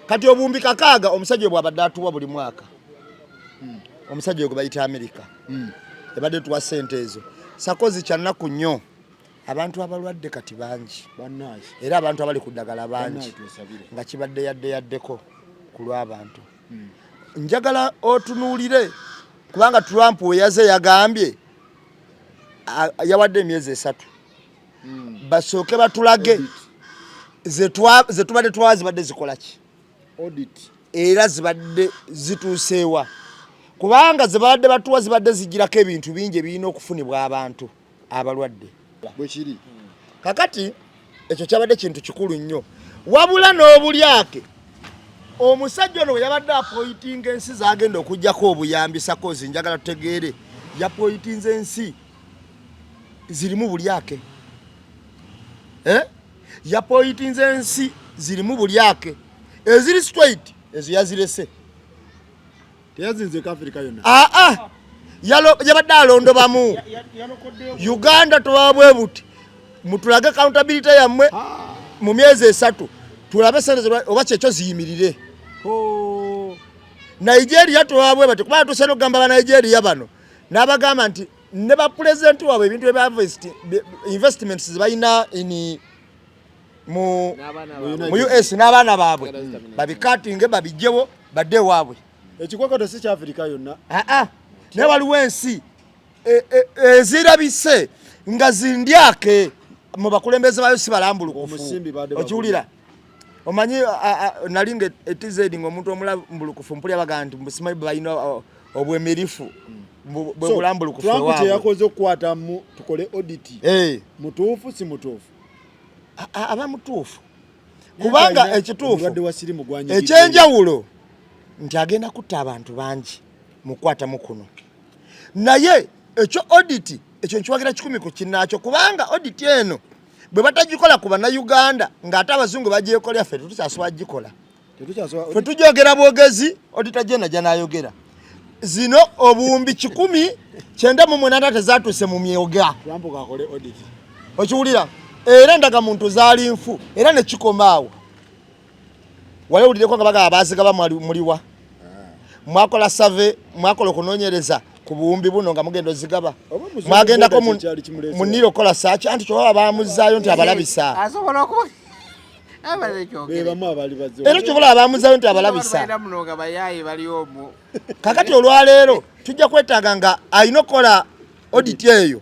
kati obuwumbi 6 omusajja bw'abadde atuwa buli mwaka omusajja ogwo bayita America ebadde tuwa ssente ezo sakozi kyannaku nnyo abantu abalwadde kati bangi era abantu abali ku ddagala bangi nga kibadde yaddeko ku lw'abantu njagala otunuulire kubanga Trump we yaze yagambye yawadde emyezi 3 basooke batulage ze tubadde twazibadde zikola ki audit era zibadde zituuseewa kubanga zibadde batuwa zibadde zigirako ebintu bingi ebirina okufunibwa abantu abalwadde bwe kiri kakati ekyo kyabadde kintu kikulu nnyo wabula n'obulyake omusajja ono yabadde apoyitinga ensi zagenda okujjako obuyambi sakozi njagala tutegeere yapoyitinze ensi zirimu bulyake yapoyitinze ensi zirimu bulyake eziri straight ezo yazirese teyazinze ku Africa yonna yabadde alondobamu Uganda tobabwe buti mutulage accountability yammwe mu myezi 3 tulabe sente oba kyekyo ziyimirire Nigeria tobabwe bati kuba tuseno gamba ba Nigeria bano n'abagamba nti ne ba president wabwe ebintu ebya investments zibayina mu US n'abaana baabwe babikatinge babijjewo badde waabwe ekikwakoto si kya Africa yonna ne waliwo ensi ezirabise nga zindyake mu bakulembeze bayo si balambulukufu okiwulira omanyi nalinga etizedi ng'omuntu omulambulukufu mpulya baga nti musimanyi balina obwemirifu bwebulambulukufu ewaabwe Trump teyakoze okukwata tukole audit mutuufu si mutuufu aba mutuufu kubanga ekituufu ekyenjawulo nti agenda kutta abantu bangi mukwatamu kuno naye ekyo audit ekyo nkiwagira 10 ku kinnaakyo kubanga audit eno bwe batagikola ku bannayuganda ng'ate abazungu bagyekolera ffe tetukyaswa gikola ffe tujogera bwogezi audita gye janayogera zino obuwumbi 1,980 tezatuuse mu myoga okiwulira era ndagamuntu zaali nfu era nekikomaawo wali owulireko nga bagaba baazigaba muliwa mwakola save mwakola okunoonyereza ku buwumbi buno nga mugenda ozigaba mwagendako mu Nilo kola saaki anti kyoba baamuzaayo nti abalabisa era kyobola abaamuzaayo nti abalabisa kakati olwaleero tujja kwetaaga nga alina okukola audit eyo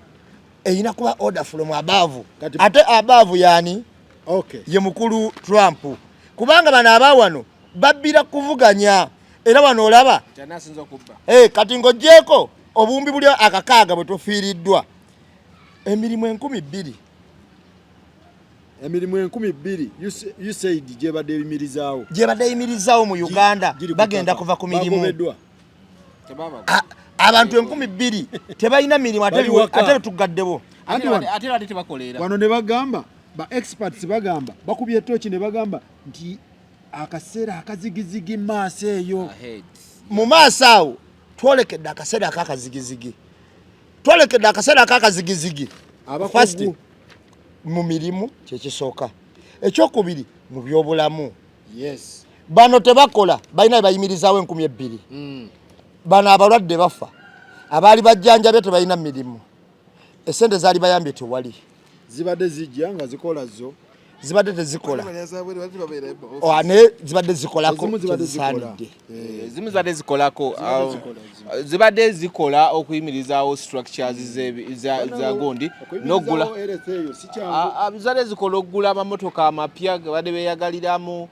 eyina kuba order from above ate above yani ye mukulu Trump kubanga bano abawano babbira kuvuganya era wano olaba kati ng'oggyeko obuwumbi buli akakaaga bwe tufiiriddwa emirimu 2,000 you said gyebadde eyimirizaawo mu Uganda bagenda kuva ku mirimu abantu 2,000 tebalina mirimu ate tugaddebo ate tebakolera wano ne bagamba ba experts bagamba bakubye tochi ne bagamba nti akaseera akazigizigi maaso eyo mu maaso awo twolekedde akaseera akakazigizigi first mu mirimu kyekisooka ekyokubiri mu byobulamu bano tebakola balina bayimirizaawo 2,000 bano abalwadde bafa abaali bajjanjabye tebalina mirimu esente zaali bayambye tewali zibadde zijja nga zikola zo zibadde tezikola ne zibadde zikolako zisaanidde zimu zibadde zikolako zibadde zikola okuyimirizaawo structures za gondi n'oggula zibadde zikola okugula amamotoka amapya gebadde beeyagaliramu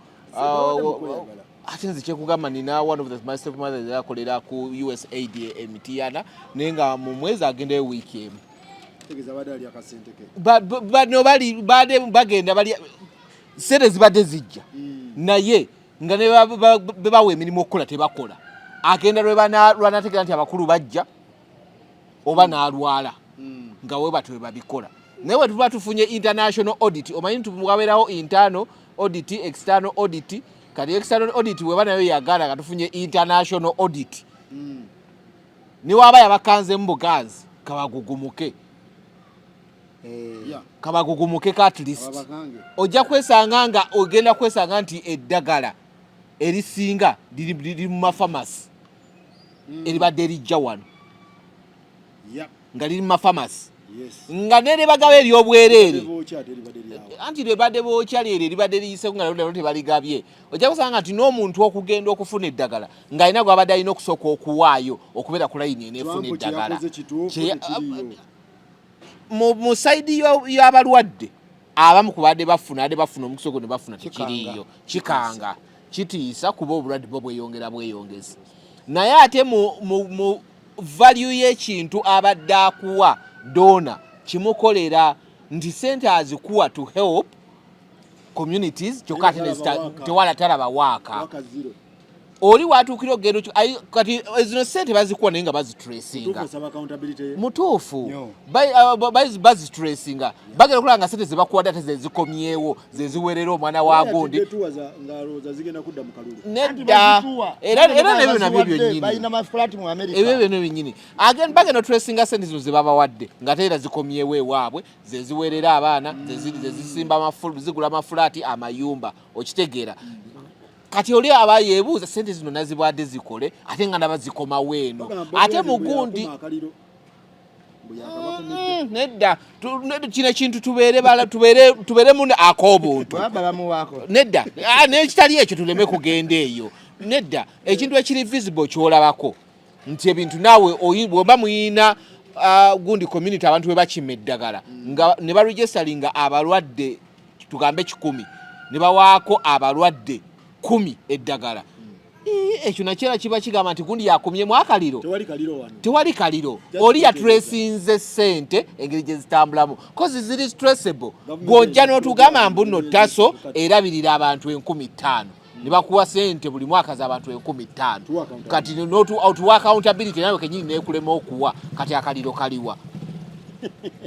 ate nze kyekugamba nina one of my stepmothers yakolera ku USAID emitiana naye nga mu mwezi agendayo wiiki emu bano bagenda bali sente zibadde zijja naye nga bebawa emirimu okukola tebakola agenda lwanategera nti abakulu bajja oba n'alwala nga we batwe babikola naye we tuba tufunye international audit omanyi nti wabeerawo internal audit external audit kati external audit weba nayo yagala nga tufunye international audit ne waba yabakanze mu bugazi kabagugumuke kabagugumukeko at least ojja kwesanga nga ogenda kwesanga nti eddagala erisinga liri mu mafamasi eribadde erijja wano nga liri mu mafamasi nga nerebagawo eryobwereere anti lyebadde bookya lyeryo eribadde liyiseko nga lero tebaligabye ojja kusanga nti n'omuntu okugenda okufuna eddagala ng'alina gwabadde alina okusooka okuwaayo okubeera ku layini eneefuna eddagala mu sayidi y'abalwadde abamu kubadde bafuna omukisa ogwo ne bafuna tekiriiyo kikanga kitiisa kuba obulwadde bwo bweyongeza naye ate mu value y'ekintu abadde akuwa dona kimukolera nti sente azikuwa to help communities kyokka ate tewala talaba waaka oli watuukira ogendo kati zino sente bazikuwa naye nga bazitresinga mutuufu bazitresinga bagenda okulaba nga sente zebakuwadde ate zezikomyewo zeziwerera omwana wa gundi nedda era nebyo nabyo byonnyini ebyo byonna byennyini bagenda otresinga sente zino zebabawadde ng'ate era zikomyewo ewaabwe zeziwerera abaana zezisimba zigula amafulaati amayumba okitegeera kati oli aba yeebuuza sente zino nazibadde zikole ate nga nabazikoma weeno ate mugundi nedda kino ekintu tubeere mune ak'obuntu nedda nekitali ekyo tuleme kugenda eyo nedda ekintu ekiri visible kyolabako nti ebintu naawe bw'oba muyina gundi community abantu bwe bakima eddagala nga ne baregisteringa abalwadde tugambe 100 ne bawaako abalwadde 10 eddagala ekyo nakyera kiba kigamba nti gundi yakumyemu akaliro tewali kaliro oli yatresinze sente engeri gye zitambulamu kozi ziri stressable gwojja n'otugamba mbuno taso erabirira abantu 5,000 ne bakuwa sente buli mwaka z'abantu 5,000 kati otuwa accountability nawe kenyini neekulema okuwa kati akaliro kaliwa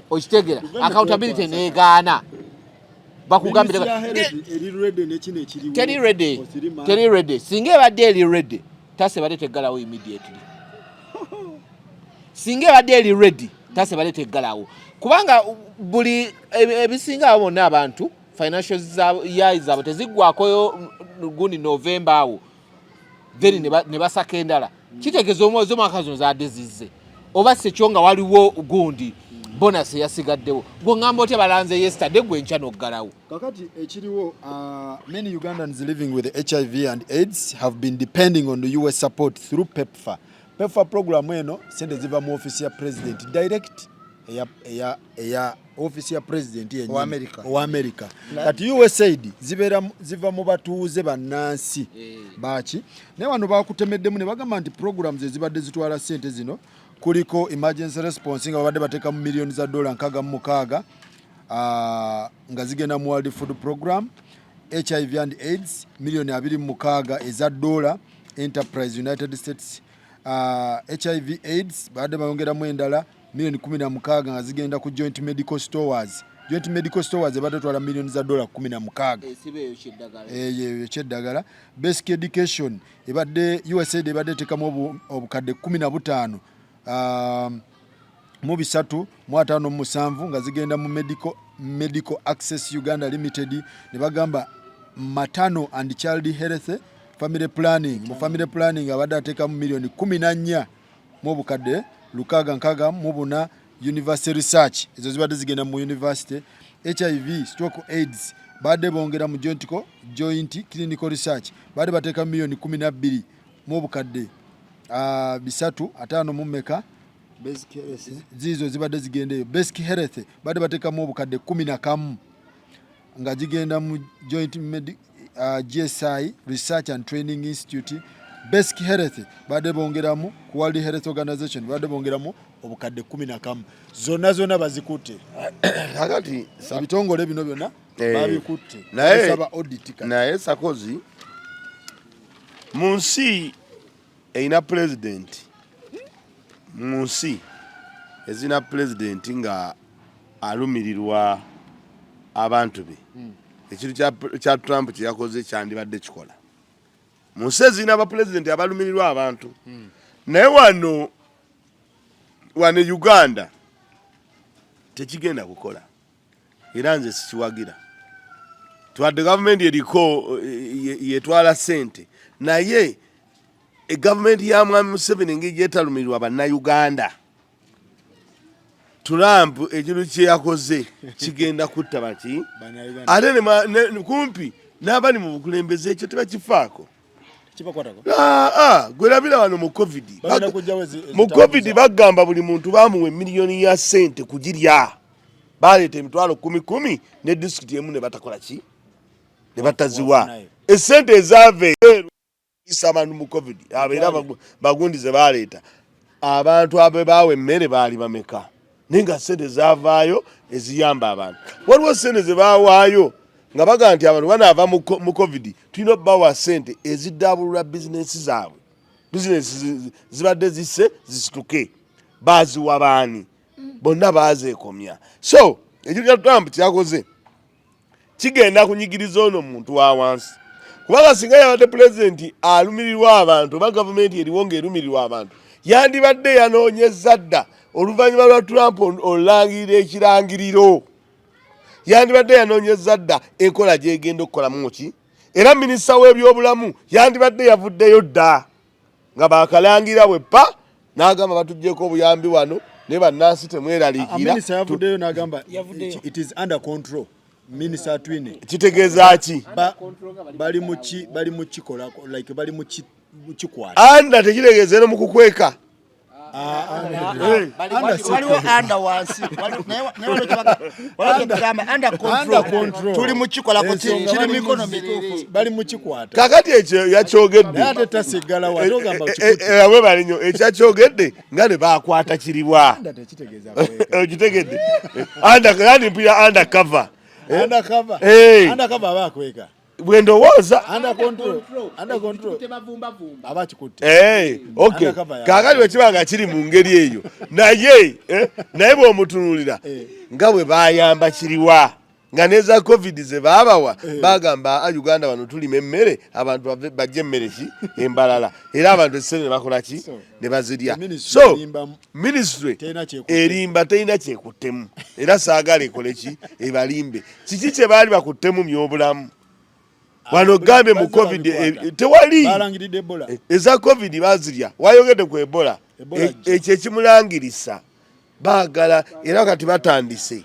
okitegera accountability neegaana bakugambira teri ready singa ebadde eri ready tase badde teggalawo immediately singa ebadde eri ready tase badde teggalawo kubanga buli ebisinga abo bonna abantu financial years zaabwe teziggwakoyo gundi November awo then ne basaka endala kitegeeza omwezi omwaka zino zadde zizze oba sekyo nga waliwo gundi bonus yasigaddewo gwongamba otya balanze yesterday gwenkya noggalawo kakati ekiriwo many Ugandans living with HIV and AIDS have been depending on the US support through PEPFAR program eno sente ziva mu office ya president direct eya office ya president wa America kati USAID ziva mu batuuze bannansi baki naye wano bakutemeddemu ne bagamba nti programs ezibadde zitwala sente zino kuliko emergency response nga babadde bateeka mu millions za dola 66 nga zigenda mu World Food Program, HIV and AIDS million 26 eza dola, Enterprise United States HIV AIDS babadde bayongeramu endala million 16 nga zigenda ku Joint Medical Stores ebadde twala millions za dola 16 eyo kyeddagala. Basic Education ebadde USAID ebadde teekamu obukadde 15 mu 357 nga zigenda mu Medical Access Uganda Limited ne bagamba maternal and child health family planning mu family planning abadde ateekamu million 14 mu obukadde 664 University Research ezo zibadde zigenda mu university. HIV stroke AIDS badde bongera mu joint clinical research badde bateeka million 12 mu obukadde 350 zizo zibadde zigendeyo. Basic health badde bateekamu obukadde 11 nga zigenda mu joint GSI Research and Training Institute. Basic health badde bongeramu ku World Health Organization badde bongeramu obukadde 11 zonna bazikutte kakati ebitongole bino byonna babikutte nasaba audit naye sakozi munsi eina president munsi ezina president nga alumirirwa abantu be ekintu kya Trump kyakoze kyandibadde kikola munsi ezina aba president abalumirirwa abantu naye wano Uganda tekigenda kukola era nze sikiwagira twadde gavumenti eriko yetwala ssente naye gavumenti ya mwami Museveni ngeri yetalumirirwa bannayuganda Trump ekiru kye yakoze kigenda kutta baki ate kumpi n'abali mu bukulembeze ekyo tebakifaako gwerabira wano mu covid bagamba buli muntu bamuwa miliyoni ya sente kugirya baleeta emitwalo 10 ne district emu ne batakola ki ne bataziwa esente ezaave abantu mu covid abeera bagundize baleeta abantu abe bawe emmere baali bameka ninga sente zavaayo eziyamba abantu waliwo sente ze baawaayo nga baga nti abantu banaava mu covid tulina bawa sente eziddabulula bizinesi zaabwe bizinesi zibadde zisse zisituke baziwa baani bonna bazeekomya so ekyo kya Trump kyakoze kigenda kunyigiriza ono muntu wa wansi kubanga singa yabadde pulezidenti alumirirwa abantu oba gavumenti eriwo ng'erumirirwa abantu yandibadde yanoonyeza dda oluvannyuma lwa Trump olulangirira ekirangiriro yandibadde yanoonyeza dda enkola gyegenda okukolamu ki era minisita w'ebyobulamu yandibadde yavuddeyo dda nga bakalangira bwe pa n'agamba batugyeko obuyambi wano ne bannansi temweraliikira minisita yavuddeyo n'agamba it is under control minisita twine kitegeeza ki bali mu kikola like bali mu kikwata anda tekitegeeza no mu kukweka tuli mu kikola kiri mikono mituufu bali mu kikwata kakati ekyo yakyogedde ate tasigala wagamba we bali nnyo ekyakyogedde nga ne bakwata kiribwa okitegedde andi mpira undercover undercover abakweka bwe ndowooza okay kakati wekiba nga kiri mu ngeri eyo naye bw'omutunuulira nga bwe bayamba kiriwa nga neza covid ze baabawa bagamba Uganda wano tulima emmere abantu bajja emmere ki embalala era abantu essente ne bakola ki ne bazirya so ministry erimba terina kyekuttemu era saagala ekole ki ebalimbe kiki kye baali bakuttemu myobulamu wano gambe mu covid tewali eza covid bazirya wayogedde ku Ebola ekyo ekimulangirisa baagala era kati batandise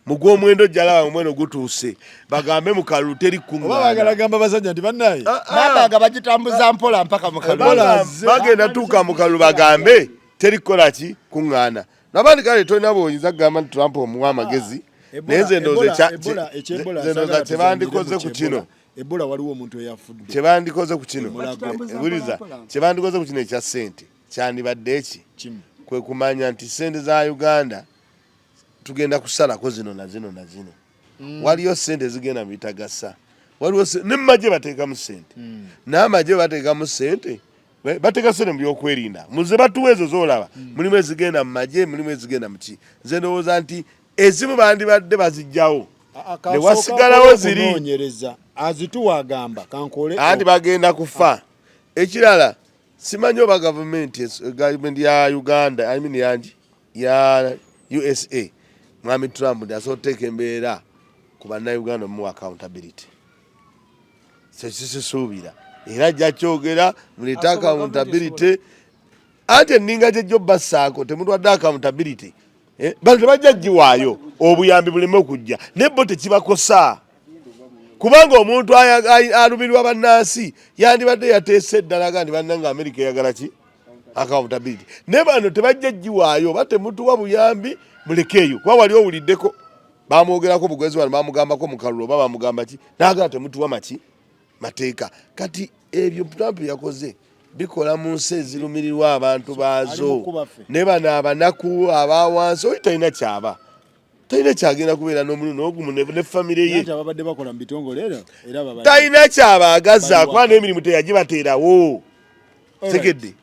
mugw'omwendo jalaba omweno gutuuse bagambe mu kalulu teri kuŋŋaanagamba basajja nti bannaye nabaga bagitambuza mpola mpaka mu kalulu bagenda tuuka mu kalulu bagambe teri kukola ki kuŋŋaana nabandi kale tolina bwonyinza kugamba nti Trump omuwa amagezi naye nze ndowooza kyebandikoze ku kino Ebola waliwo omuntu eyafudde kyebandikoze ku kino ewuliza kyebandikoze ku kino ekya ssente kyandibadde eki kwe kumanya nti ssente za Uganda tugenda kusalako zino na zino na zino waliyo ssente zigenda mu bitagasa waliwo ne mu magye bateekamu ssente n'amagye bateekamu ssente bateeka ssente mu byokwerinda muze batuwa ezo zoolaba mulimu ezigenda mu magye mulimu ezigenda mu ki nze ndowooza nti ezimu bandibadde bazijjawo ne wasigalawo ziri azituwa agamba kankole andi bagenda kufa ekirala simanyi oba gavumenti ya Uganda ya USA mwami Trump ndaso teeka embeera ku bannayuganda mu accountability sekisuubira era jakyogera muleta accountability ate eninga gyejo bassaako temutwadde accountability bantu tebajja giwaayo obuyambi buleme okujja nebbo tekibakosa kubanga omuntu alumirwa bannansi yandibadde yateesa eddala gandi bannanga Amerika eyagala ki accountability ne bano tebajja giwaayo oba temutuwa buyambi mulekeeyo kuba wali owuliddeko bamwogerako bugwezi wano bamugambako mu kalulu oba bamugamba ki naagala temutuwa maki mateeka kati ebyo Trump yakoze bikola mu nsi ezirumirirwa abantu baazo ne bano abanaku abawansi oyo talina kyaba talina kyagenda kubeera n'ogumu ne famire ye talina kyabaagaza kuba n'emirimu teyagibateerawo segedde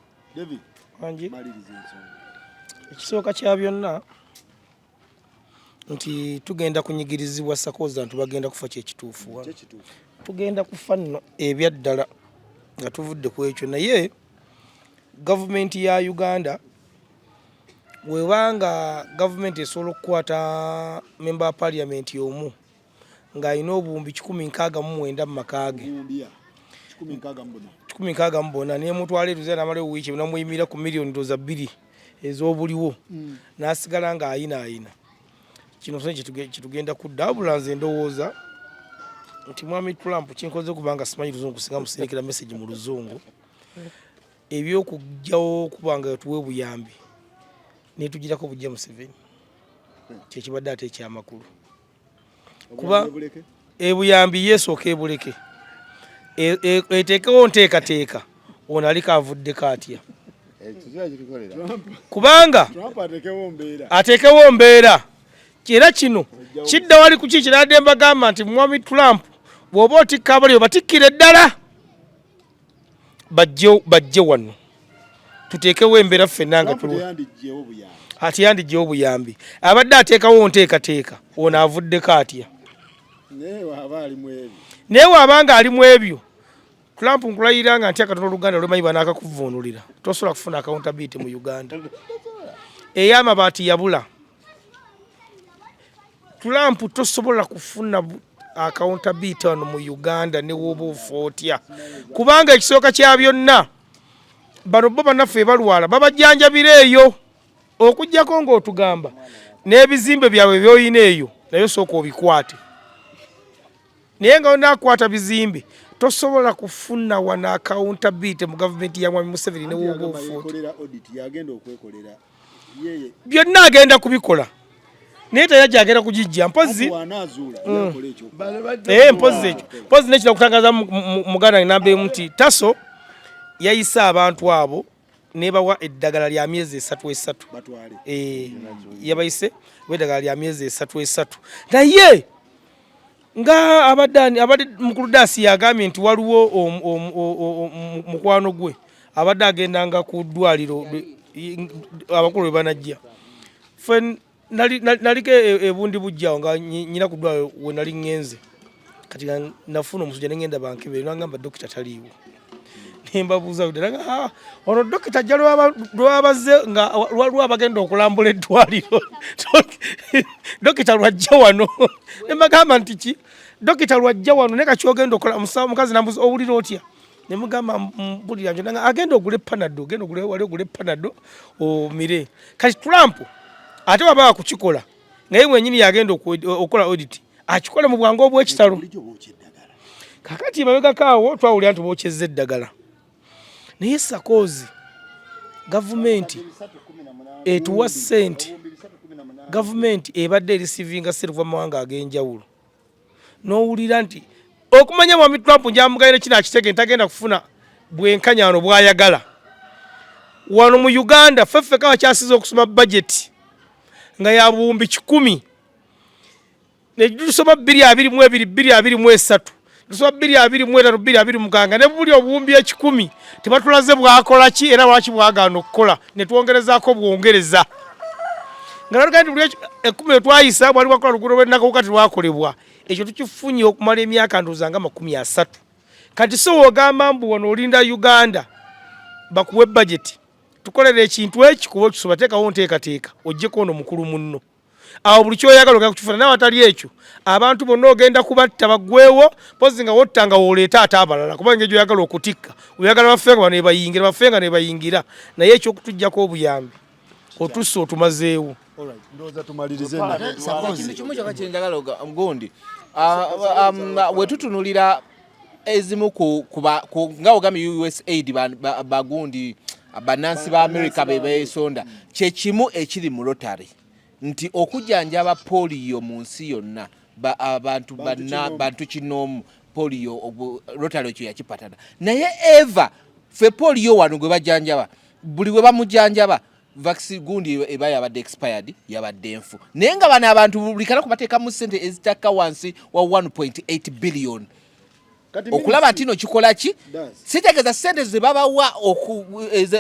ekisooka kya byonna nti tugenda kunyigirizibwa sakoza nti bagenda kufa kyekituufu tugenda kufa nno ebyaddala nga tuvudde ku ekyo naye gavumenti ya Uganda webanga government esobola okukwata member parliament yomu ng'alina obuwumbi 169 mu makaage 160 n'emutwala eruza n'amala wiiki namuyimira ku miliyoni $2 ez'obuliwo n'asigala ng'ayina kino sonye kitugenda kudda abulanze ndowooza nti mwami Trump kinkoze kubanga simanyi luzungu singa muserekera message mu luzungu ebyokujjawo kubanga tuwe buyambi netugirako bujja Museveni kyekibadde ate ekyamakulu kuba ebuyambi yesooka ebuleke eteekewo nteekateeka ono aliko avuddeko atya kubanga ateekewo mbeera era kino kidda wali kuki kiradde mbagamba nti mwami Trump bw'oba otikka abalio batikkire ddala bajje wano tuteekewo embeera ffenna nga ati yandiggyewo buyambi abadde ateekawo nteekateeka ono avuddeko atya naye waabanga ali mu ebyo Trump nkulayira nga ntya katono Oluganda lwemanyi banaakakuvuunulira tosobola kufuna accountability mu Uganda ey'amabaati yabula Trump tosobola kufuna accountability wano mu Uganda ne woba ofootya kubanga ekisooka kya byonna bano bo bannaffe balwala babajjanjabira eyo okujjako ng'otugamba n'ebizimbe byabwe by'oyina eyo naye sooka obikwate naye nga onaakwata bizimbe tosobola kufuna wana accountability mu gavumenti ya Mwami Museveni ne woba ofootya byonna agenda kubikola naye tera gyagenda kugijja mpozi mpozi nekira kutangaza muganda namba nti Taso yayise abantu abo nebawa eddagala lya myezi 3 yabayise eddagala lya myezi 3 naye nga abadde mukulu Daasi yagambye nti waliwo mukwano gwe abadde agendanga ku ddwaliro abakulu bwe banajja naliko ebundi bujjawo nga nyina ku ddwaliro we nali ngenze kati nafuna omusujja nengenda bankebere nangamba dokita taliiwo nembabuuza ddala ono dokita ajja lwabazze nga lwabagenda okulambula eddwaliro dokita lwajja wano nembagamba nti ki dokita lwajja wano naye kakyogenda okola omukazi nambuza owulira otya nemugamba mpulira njo nanga agenda ogule panado wali ogule panado omire kati Trump ate waba kukikola naye mwenyini yagenda okola audit akikola mu bwangu obw'ekitalo kakati mabegakaawo twawulira nti bookyezza eddagala naye sakozi gavumenti etuwa ssente gavumenti ebadde erisivinga sente kuva mawanga ag'enjawulo n'owulira nti okumanya Mwami Trump njamugayire kino akitege ntagenda kufuna bwenkanyano bwayagala wano mu Uganda ffeffe kawa kyasiza okusoma budget nga ya buwumbi 100 ne tusoma 222 223 tusoma 225 226 ne buli obuwumbi 10 tebatulaze bwakola ki era lwaki bwagaana okukola ne twongerezaako bwongereza nga lwagandi buli 10 twayisa bwali bwakola luguudo lw'ennaka kati lwakolebwa ekyo tukifunye okumala emyaka ndozanga 30 kati so wogamba mbu wano olinda Uganda bakuwe budget tukolere ekintu ekikuba kisoba teekawo nteekateeka ojjeko ono mukulu munno awo buli kyoyagala ogenda kukifuna nawe atali ekyo abantu bonna ogenda kubatta baggwewo pozi nga wotta nga wooleeta ate abalala kubanga egyo oyagala okutikka oyagala baffenga bano ebayingira baffenga ne bayingira naye ekyokutuggyako obuyambi otusse otumazeewo ndowooza tumalirize kintu kimu kyokka kyenjagala gundi wetutunulira ezimu nga ogambye USAID bagundi banansi ba America bebeesonda kyekimu ekiri mu Rotary nti okujjanjaba polio mu nsi yonna bantu kinoomu polio Rotary ekyo yakipatana naye eva fe polio wano gwe bajjanjaba buli we bamujjanjaba vaccine gundi eba yabadde expired yabadde enfu naye nga bano abantu buli kana kubateeka mu ssente ezitaka wansi wa 1.8 billion okulaba ntino kikola ki sitegeza ssente ze babawa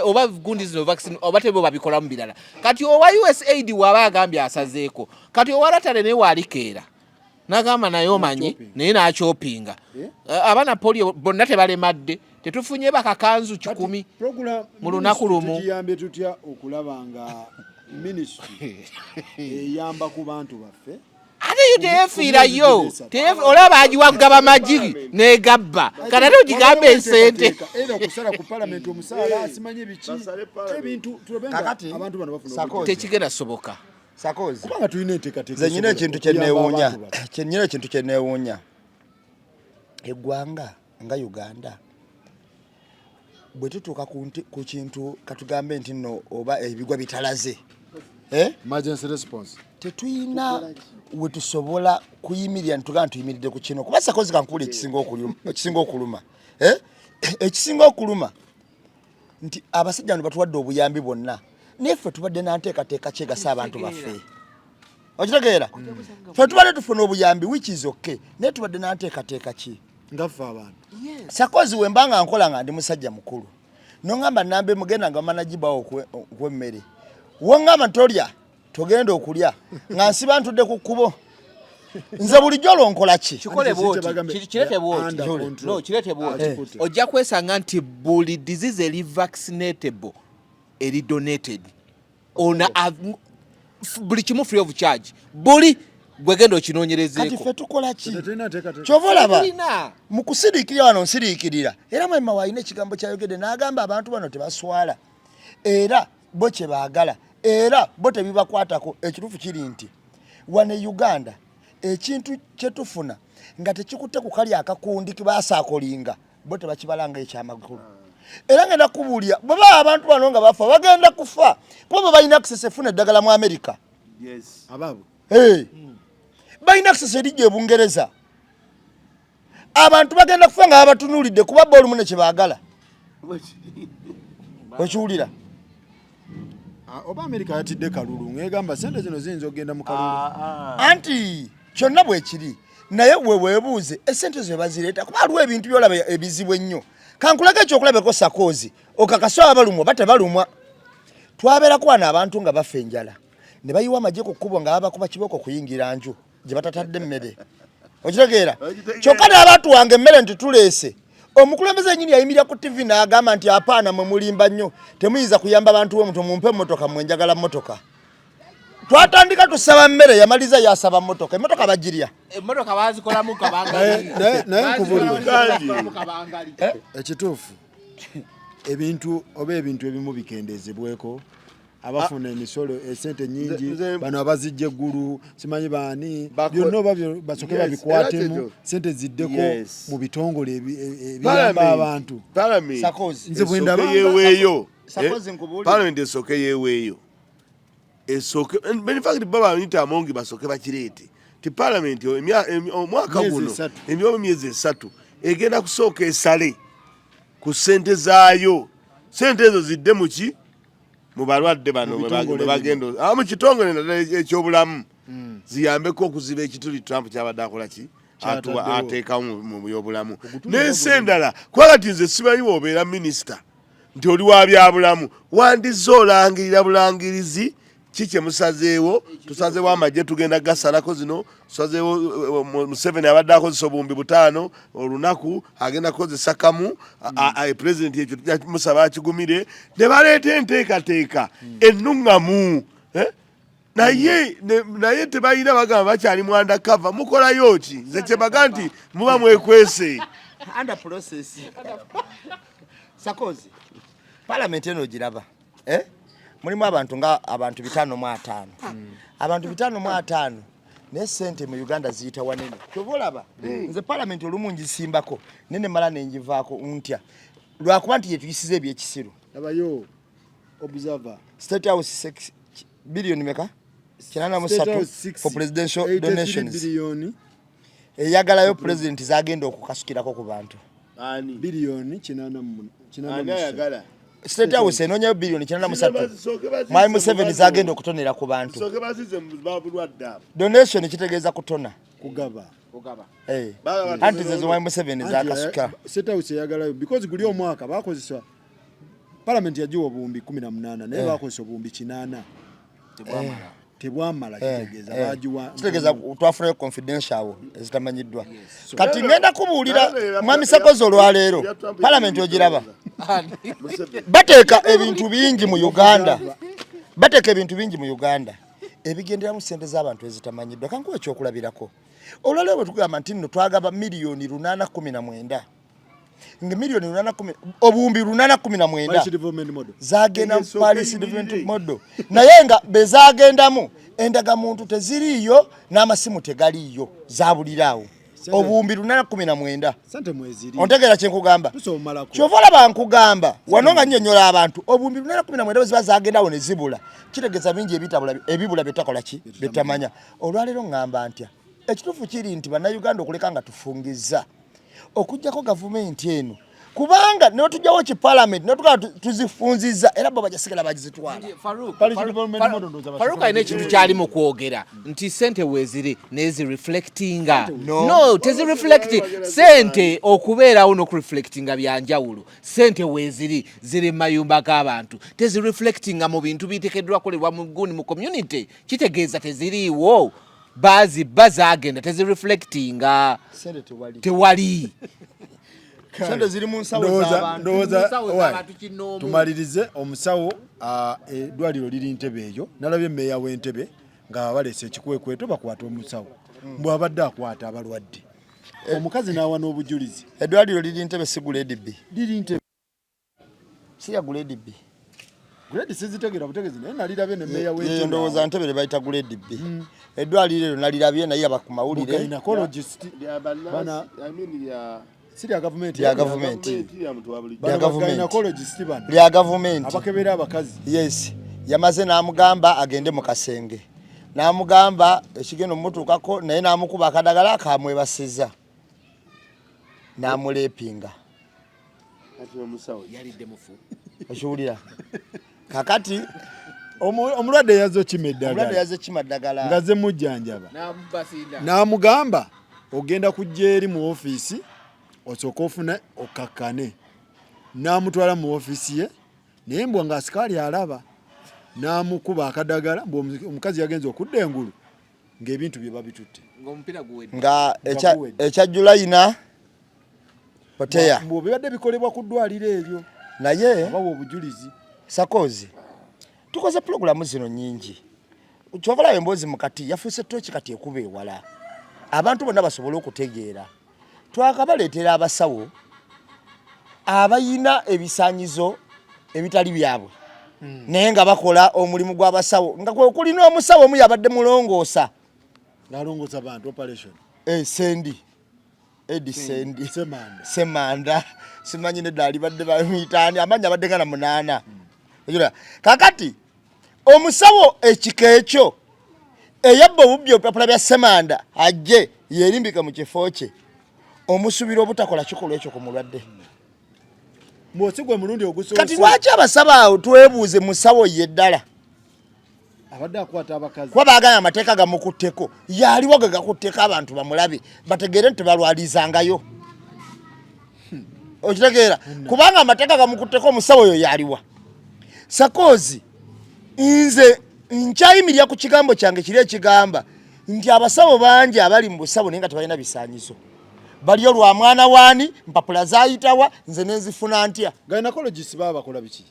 oba gundi zino vaccine oba tebo babikola mu birala kati owa USAID waba agambye asazeeko kati owa Rotary ne walikeera nagamba naye omanyi naye nakyopinga abaana polio bonna tebalemadde tetufunye bakakanzu 10 mu lunaku lumu tukiyambye tutya okulaba nga ministry eyamba ku bantu baffe ate teyefiirayo olaba agiwagaba magiri negabba kana ate ogigambe esente era okusala ku palamenti omusaala simanyi biki ebintu tulobenga abantu bano bafuna tekigenda soboka Sakozi kubanga tulina enteekateeka ze nyina ekintu kyenneewuunya eggwanga nga Uganda bwe tutuuka ku kintu katugambe nti nno oba ebigwa bitalaze emergency response tetuyina we tusobola kuyimirira ntugamba tuyimiridde ku kino kuba Sakozi kankula ekisinga okuluma ekisinga okuluma nti abasajja bano batuwadde obuyambi bwonna neffe tubadde nanteekateeka kyegasa abantu baffe okitegeera fe tubadde tufuna obuyambi which is okay naye tubadde nanteekateeka ki ngaffe abantu Sakozi wembanga nkola nga ndi musajja mukulu nongamba nambe mugenda nga manajibawo okwemmere wongamba ntolya togenda okulya nga nsiba ntudde ku kkubo nze bulijjo olwonkola ki kikole bwoti kirete bwoti no kirete bwoti ojja kwesanga nti buli disease eri vaccinatable eri donated ona buli kimu free of charge buli gwegenda okinoonyerezeeko kati ffe tukola ki kyova olaba mu kusiriikirira wano nsiriikirira era mwema waayina ekigambo kyayogedde n'agamba abantu bano tebaswala era bo kye baagala era bo tebibakwatako ekituufu kiri nti wane Uganda ekintu kye tufuna nga tekikutte ku kali akakundi kibasaakolinga bo tebakibalanga ekyamagulu era ngenda kubuulira bwe baba abantu bano nga bafa bagenda kufa kuba bo balina access efuna eddagala mu America ababo balina access erijja Bungereza abantu bagenda kufa nga babatunuulidde kuba bo olumu ne kye baagala wekiwulira oba America yatidde kalulu ngegamba sente zino ziyinza okgenda mu kalulu anti kyonna bwe kiri naye weebuuze esente zo bazireeta kuba aliwo ebintu byolaba ebizibu ennyo kankulaga ekyokulabeko Sakozi okakasa abalumwa batebalumwa twabeerako wano abantu nga bafa enjala ne bayiwa amagye ku kkubo nga babakuba kiboko kuyingira nju gye batatadde emmere okitegeera kyokka n'abantu wange emmere nti tuleese omukulembeze ennyini yayimirira ku TV n'agamba nti apaana mwe mulimba nnyo temuyinza kuyamba abantu b'omuntu mumpe emmotoka mwe njagala mmotoka twatandika tusaba mmere yamaliza yasaba mmotoka emmotoka bagirya emmotoka bazikolamu kabangali naye nkubulira ekituufu ebintu ebimu bikendezebweko abafuna emisolo esente nyingi bano abazijja eggulu simanyi baani byonna oba basoke babikwatemu sente ziddeko mu bitongole ebiyamba abantu Sakozi nze bwendaba yeweeyo Sakozi nkubuulira Parliament esooke yeweeyo esooke in fact baba banita amongi basooke bakireete ti Parliament omwaka guno emyezi 3 egenda kusooka esale ku sente zaayo sente ezo zidde muki mu balwadde bano bagenda mu kitongole ekyobulamu ziyambeko okuziba ekituli Trump kyabadde akola ki ateekamu mu byobulamu n'ensi endala kuba kati nze simanyi bw'obeera minisita nti oli wa byabulamu wandizza olangirira bulangirizi kiki musazeewo tusazeewo amagye tugenda gasalako zino tusazeewo Museveni abadde akozesa obuwumbi 5 olunaku agenda kukozesa kamu pulezidenti ekyo musaba akigumire ne baleeta enteekateeka ennuŋŋamu naye tebalina bagamba bakyali mu undercover mukolayo ki nze kyebaga nti muba mwekwese under process Sakozi Parliament eno giraba mulimu abantu nga abantu 505 abantu 505 ne sente mu Uganda ziyita wanene tobolaba nze Parliament olumu ngisimbako nene mala nenjivaako ntya lwakuba nti yetuyisize ebyekisiru abayo observer State House 6 billion meka 83 for presidential donations billion eyagalayo president zagenda okukasukirako ku bantu billion 84 State House enonyayo billion 83 Mwai Museveni zagenda okutonera ku bantu donation kitegeeza kutona kugaba anti zezo Mwai Museveni zakasuka State House yagalayo because guli omwaka bakozesa Parliament yajiwa obuwumbi 18 naye bakozesa obuwumbi 8 tebwamala kitegeeza twafuna confidential ezitamanyiddwa kati ngenda kubuulira Mwami Sakozi olwaleero Parliament ogiraba bateeka ebintu bingi mu Uganda bateka ebintu bingi mu Uganda ebigenderamu ssente z'abantu ezitamanyiddwa kankuwa ekyokulabirako olwaleero bwe tugamba nti nno twagaba miliyoni 819 nga miliyoni 810 obuwumbi 819 zagenda mu Paris Development Model naye nga bezagendamu endagamuntu teziriiyo n'amasimu tegaliiyo zabuliraawo obuwumbi 819 sente mweziri ontegeera kye nkugamba tusomalako kyova laba nkugamba wano nga nnyonnyola abantu obuwumbi 819 ziba zagendawo ne zibula kitegeeza bingi ebibula byetakola ki betamanya olwaleero ngamba ntya ekituufu kiri nti bannayuganda okuleka nga tufungiza okujjako gavumenti eno kubanga ne tujjawo ki parliament ne tukaa tuzifunziza era bo bajasigala bagizitwala Faruku alina ekintu kyali mu kwogera nti sente weeziri nezireflectinga no tezireflecti sente okubeerawo n'okureflectinga byanjawulo sente weeziri ziri mu mayumba g'abantu tezireflectinga mu bintu biteekeddwa kukolebwa mu gundi mu community kitegeeza teziriiwo bazagenda tezireflectinga tewali sente ziri mu nsawo z'abantu tumalirize omusawo eddwaliro liri Ntebe eyo nalabye emmeeya w'Entebe nga baleese ekikwekweto bakwata omusawo mbw abadde akwata abalwadde omukazi n'awa n'obujulizi eddwaliro liri Ntebe si grade B liri Ntebe si ya grade B grade sizitegeera butegezi naye nalirabye nemmeeya w'Entebe ndowooza Ntebe baita grade B eddwaliro eryo nalirabye naye abakumawulire gynecologist Siria government ya government gynecologist bano lya government abakebera abakazi yes yamaze namugamba agende mu kasenge namugamba ekigendo mutukako naye namukuba akadagala akamwebasiza namulepinga ati omusawo yalidde mufu oshuulira kakati omulwadde yazo kimeddagala ngaze mujjanjaba namugamba ogenda kujja eri mu office osooka ofune okakkane n'amutwala mu ofiisi ye naye mbwa nga asikaali alaba n'amukuba akadagala omukazi yagenza okudda engulu ng'ebintu bye babitutte nga ekya Julayina Poteya mbwo bibadde bikolebwa ku ddwaliro eryo naye bawa obujulizi Sakozi tukoze pulogulamu zino nyingi kyovalayo emboozi mukati yafuuse ttoki kati ekuba ewala abantu bonna basobole okutegeera twakabaleetera abasawo abayina ebisaanyizo ebitali byabwe naye nga bakola omulimu gw'abasawo nga kwe kuli n'omusawo omu yabadde mulongoosa ng'alongoosa bantu operation Sendi Edi Sendi Semanda simanyi nedda alibadde bamuyitaani amannya abadde nga na 8 kakati omusawo ekika ekyo eyabba obubbi obupapula bya Semanda ajje yeerimbika mu kifo kye omusubira obutakola kikolwa ekyo ku mulwadde mwosigwe mulundi ogusoose kati lwaki abasaba awo twebuuze musawo ye ddala abadde akwata abakazi kuba baagana amateeka gamukutteko yaliwo ge gakutteko abantu bamulabe bategeere nti balwalizangayo okitegeera kubanga amateeka gamukutteko omusawo oyo yaliwa Sakozi nze nkyayimirya ku kigambo kyange kiri ekigamba nti abasawo bangi abali mu busawo naye nga tebalina bisaanyizo baliyo lwa mwana waani mpapula zayitawa nze nenzifuna ntya gynecologist baba bakola biki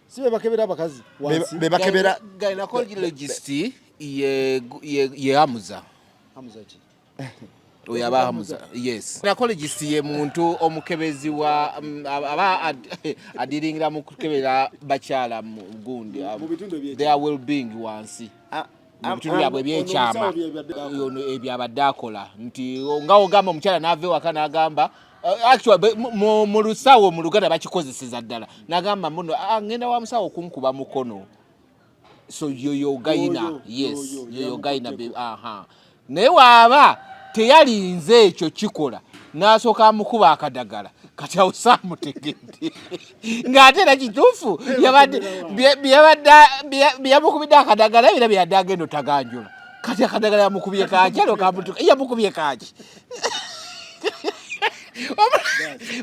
sibe bakebera abakazi wansi bebakebera gynecologist ye Hamuza ki oyo aba Hamuza yes gynecologist ye muntu omukebezi wa aba adiringira mu kukebera bakyala mu gundi their well being wansi mubitundu byabwe ebyekyama ebyabadde akola nti nga ogamba omukyala n'ava ewaka n'agamba actually mu lusawo mu Luganda bakikozeseza ddala n'agamba muno ngenda wa musawo okunkuba mukono so yoyo gayina yes yoyo gayina naye waaba teyalinze ekyo kikola n'asooka amukuba akadagala kati awo saamutegedde ng'ate era kituufu byamukubidde akadagala era byadde agenda otaganjula kati akadagala yamukubye kaki yamukubye kaki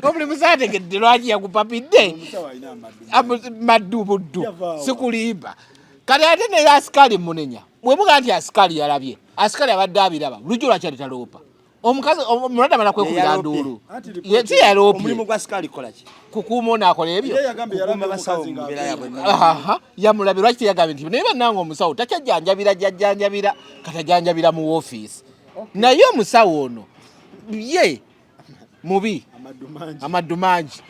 omulimu saategedde lwaki yakupapidde maddubuddu sikulimba kati ate naye asikaali munenya bwemuga nti asikaali yalabye asikaali abadde abiraba lujo lwaki alitaloopa omukazi omulwadde amala kwekubira nduulu si yaloopye omulimu gwa sikaali kolaki kukuuma onaakola ebyo yamulabye lwaki teyagambye nti naye bannanga omusawo takyajjanjabira jajjanjabira katajjanjabira mu woofiisi naye omusawo ono ye mubi amaddu mangi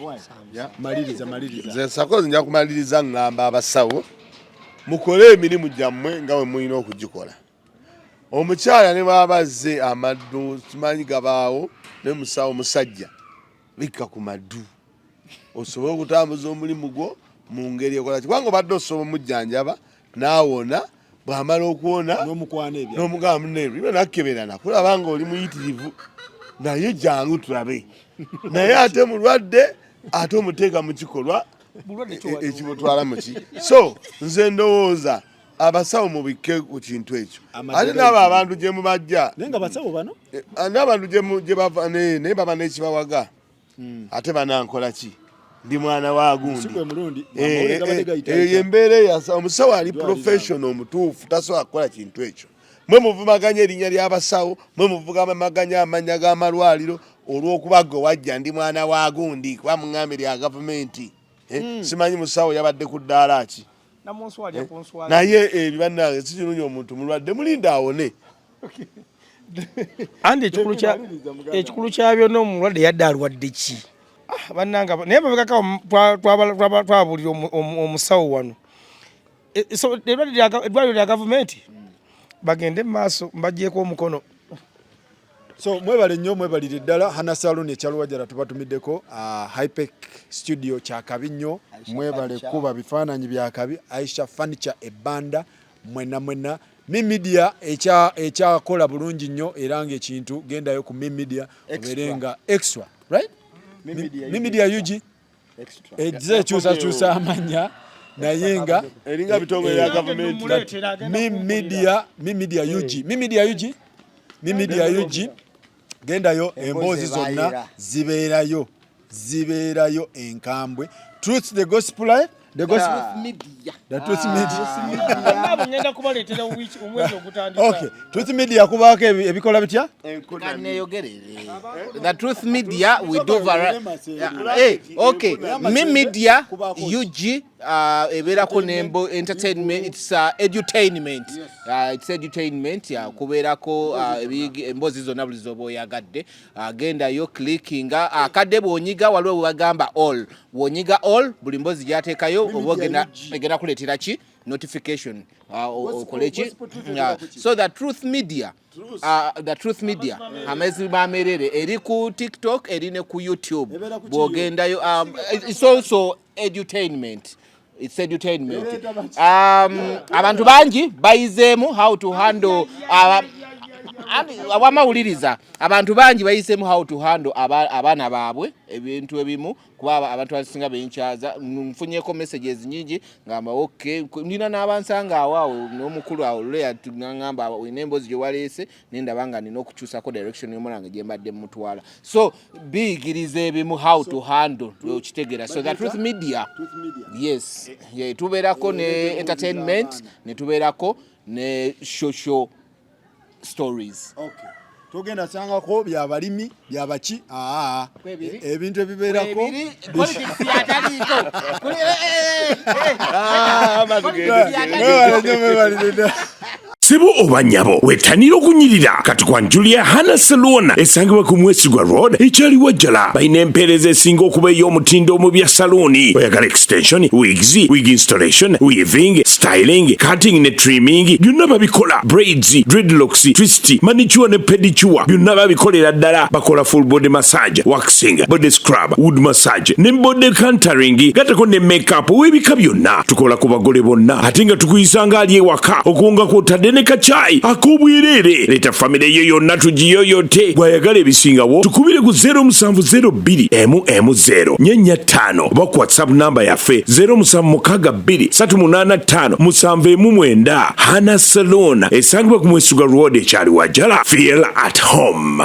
nze sakozi nja kumaliriza ngamba abasawo mukole emirimu gyammwe nga bwe mulina okugikola omukyala ne babazze amaddu kimanyi gabaawo ne musawo musajja bikka ku maddu osobola okutambuza omulimu gwo mu ngeri ekola kubanga obadde osobola omujjanjaba n'awona bw'amala okuwona n'omugamba munneebyo nakkeberana kulaba nga oli muyitirivu naye jangu tulabe naye ate mulwadde ate omuteeka mu kikolwa ekimutwala muki so nze ndowooza abasawo mubikke ku kintu ekyo ate n'abo abantu gye mubajja n'abantu gye bava naye baba n'ekibawaga ate banankola ki ndi mwana wa gundi eyo yembeera eyasa omusawo ali professional omutuufu tasobola kukola kintu ekyo mwe muvumaganya erinnya ly'abasawo mwe muvumaganya amanya g'amalwaliro olw'okuba gwe wajja ndi mwana wa gundi kuba muŋŋambe lya gavumenti simanyi musawo yabadde ku ddaala ki naye ebyo bannange si kirungi omuntu mulwadde mulinde awone andi ekikulu kya byonna omulwadde yadde alwadde ki bannanga naye babekaka twabulira omusawo wano eddwaliro lya gavumenti bagende mu maaso mbaggyeko omukono so mwebale nnyo mwebalire ddala Hana Saloon ekyalwajjala tubatumiddeko Hypec studio kyakabi nnyo mwebale kuba bifaananyi byakabi Aisha Furniture ebbanda mwena Mimedia ekyakola bulungi nnyo era ng'ekintu gendayo ku Mimedia oberenga extra right Mimedia UG extra kyusa amanya naye nga eringa bitongole bya gavumenti Mimedia UG gendayo emboozi zonna zibeerayo enkambwe Truth the Gospel Life the Truth Media ngenda kubaleetera omwezi ogutandika okay Truth Media kubaako ebikola bitya The Truth Media we do okay Mimedia UG ebeerako nembo entertainment it's edutainment it's edutainment kubeerako emboozi zonna buli zoba oyagadde gendayo clickinga akadde bw'onyiga waliwo bwe bagamba all bw'onyiga all buli mboozi gyateekayo oba egenda kuleetera ki notification okoleki so the Truth Media amazima amerere eri ku TikTok eri ne ku YouTube bw'ogendayo it's also edutainment. It's edutainment. Abantu bangi bayizeemu how to handle abamawuliriza abantu bangi bayiseemu how to handle abaana baabwe ebintu ebimu kuba abantu abasinga benkyaza nfunyeko messages nyingi ngamba okay nina n'abansanga awo n'omukulu awo lawyer tungamba emboozi gye waleese nendaba nga nina okukyusako direction y'omulange gye mbadde mutwala so biyigiriza ebimu how to handle okitegeera so that Truth Media yes tubeerako ne entertainment ne tubeerako ne social stories okay tugenda sangako byabalimi byabaki ebintu ebibeerako Sebo obanyabo wetanira okunyirira kati kwa Julia Hana Saloon esangibwa ku Mwesigwa Road ekyali wajjala balina empeereza esinga okuba ey'omutindo mu bya saloni oyagala extension wigs wig installation weaving styling cutting ne trimming byonna babikola braids dreadlocks twist manicure ne pedicure byonna babikolera ddala bakola full body massage waxing body scrub wood massage ne body contouring gatako ne makeup webika byonna tukola ku bagole bonna ate nga tukuyisanga ali ewaka okuwunga kw'otadde ne kachai akobwerere leta family yo yonna tugiyoyote gwayagala ebisingawo tukubire ku 0702 45 oba ku WhatsApp namba yaffe 0762385799 Hana Saloon esangibwa ku Mwesigwa Road ekyali wajjala feel at home.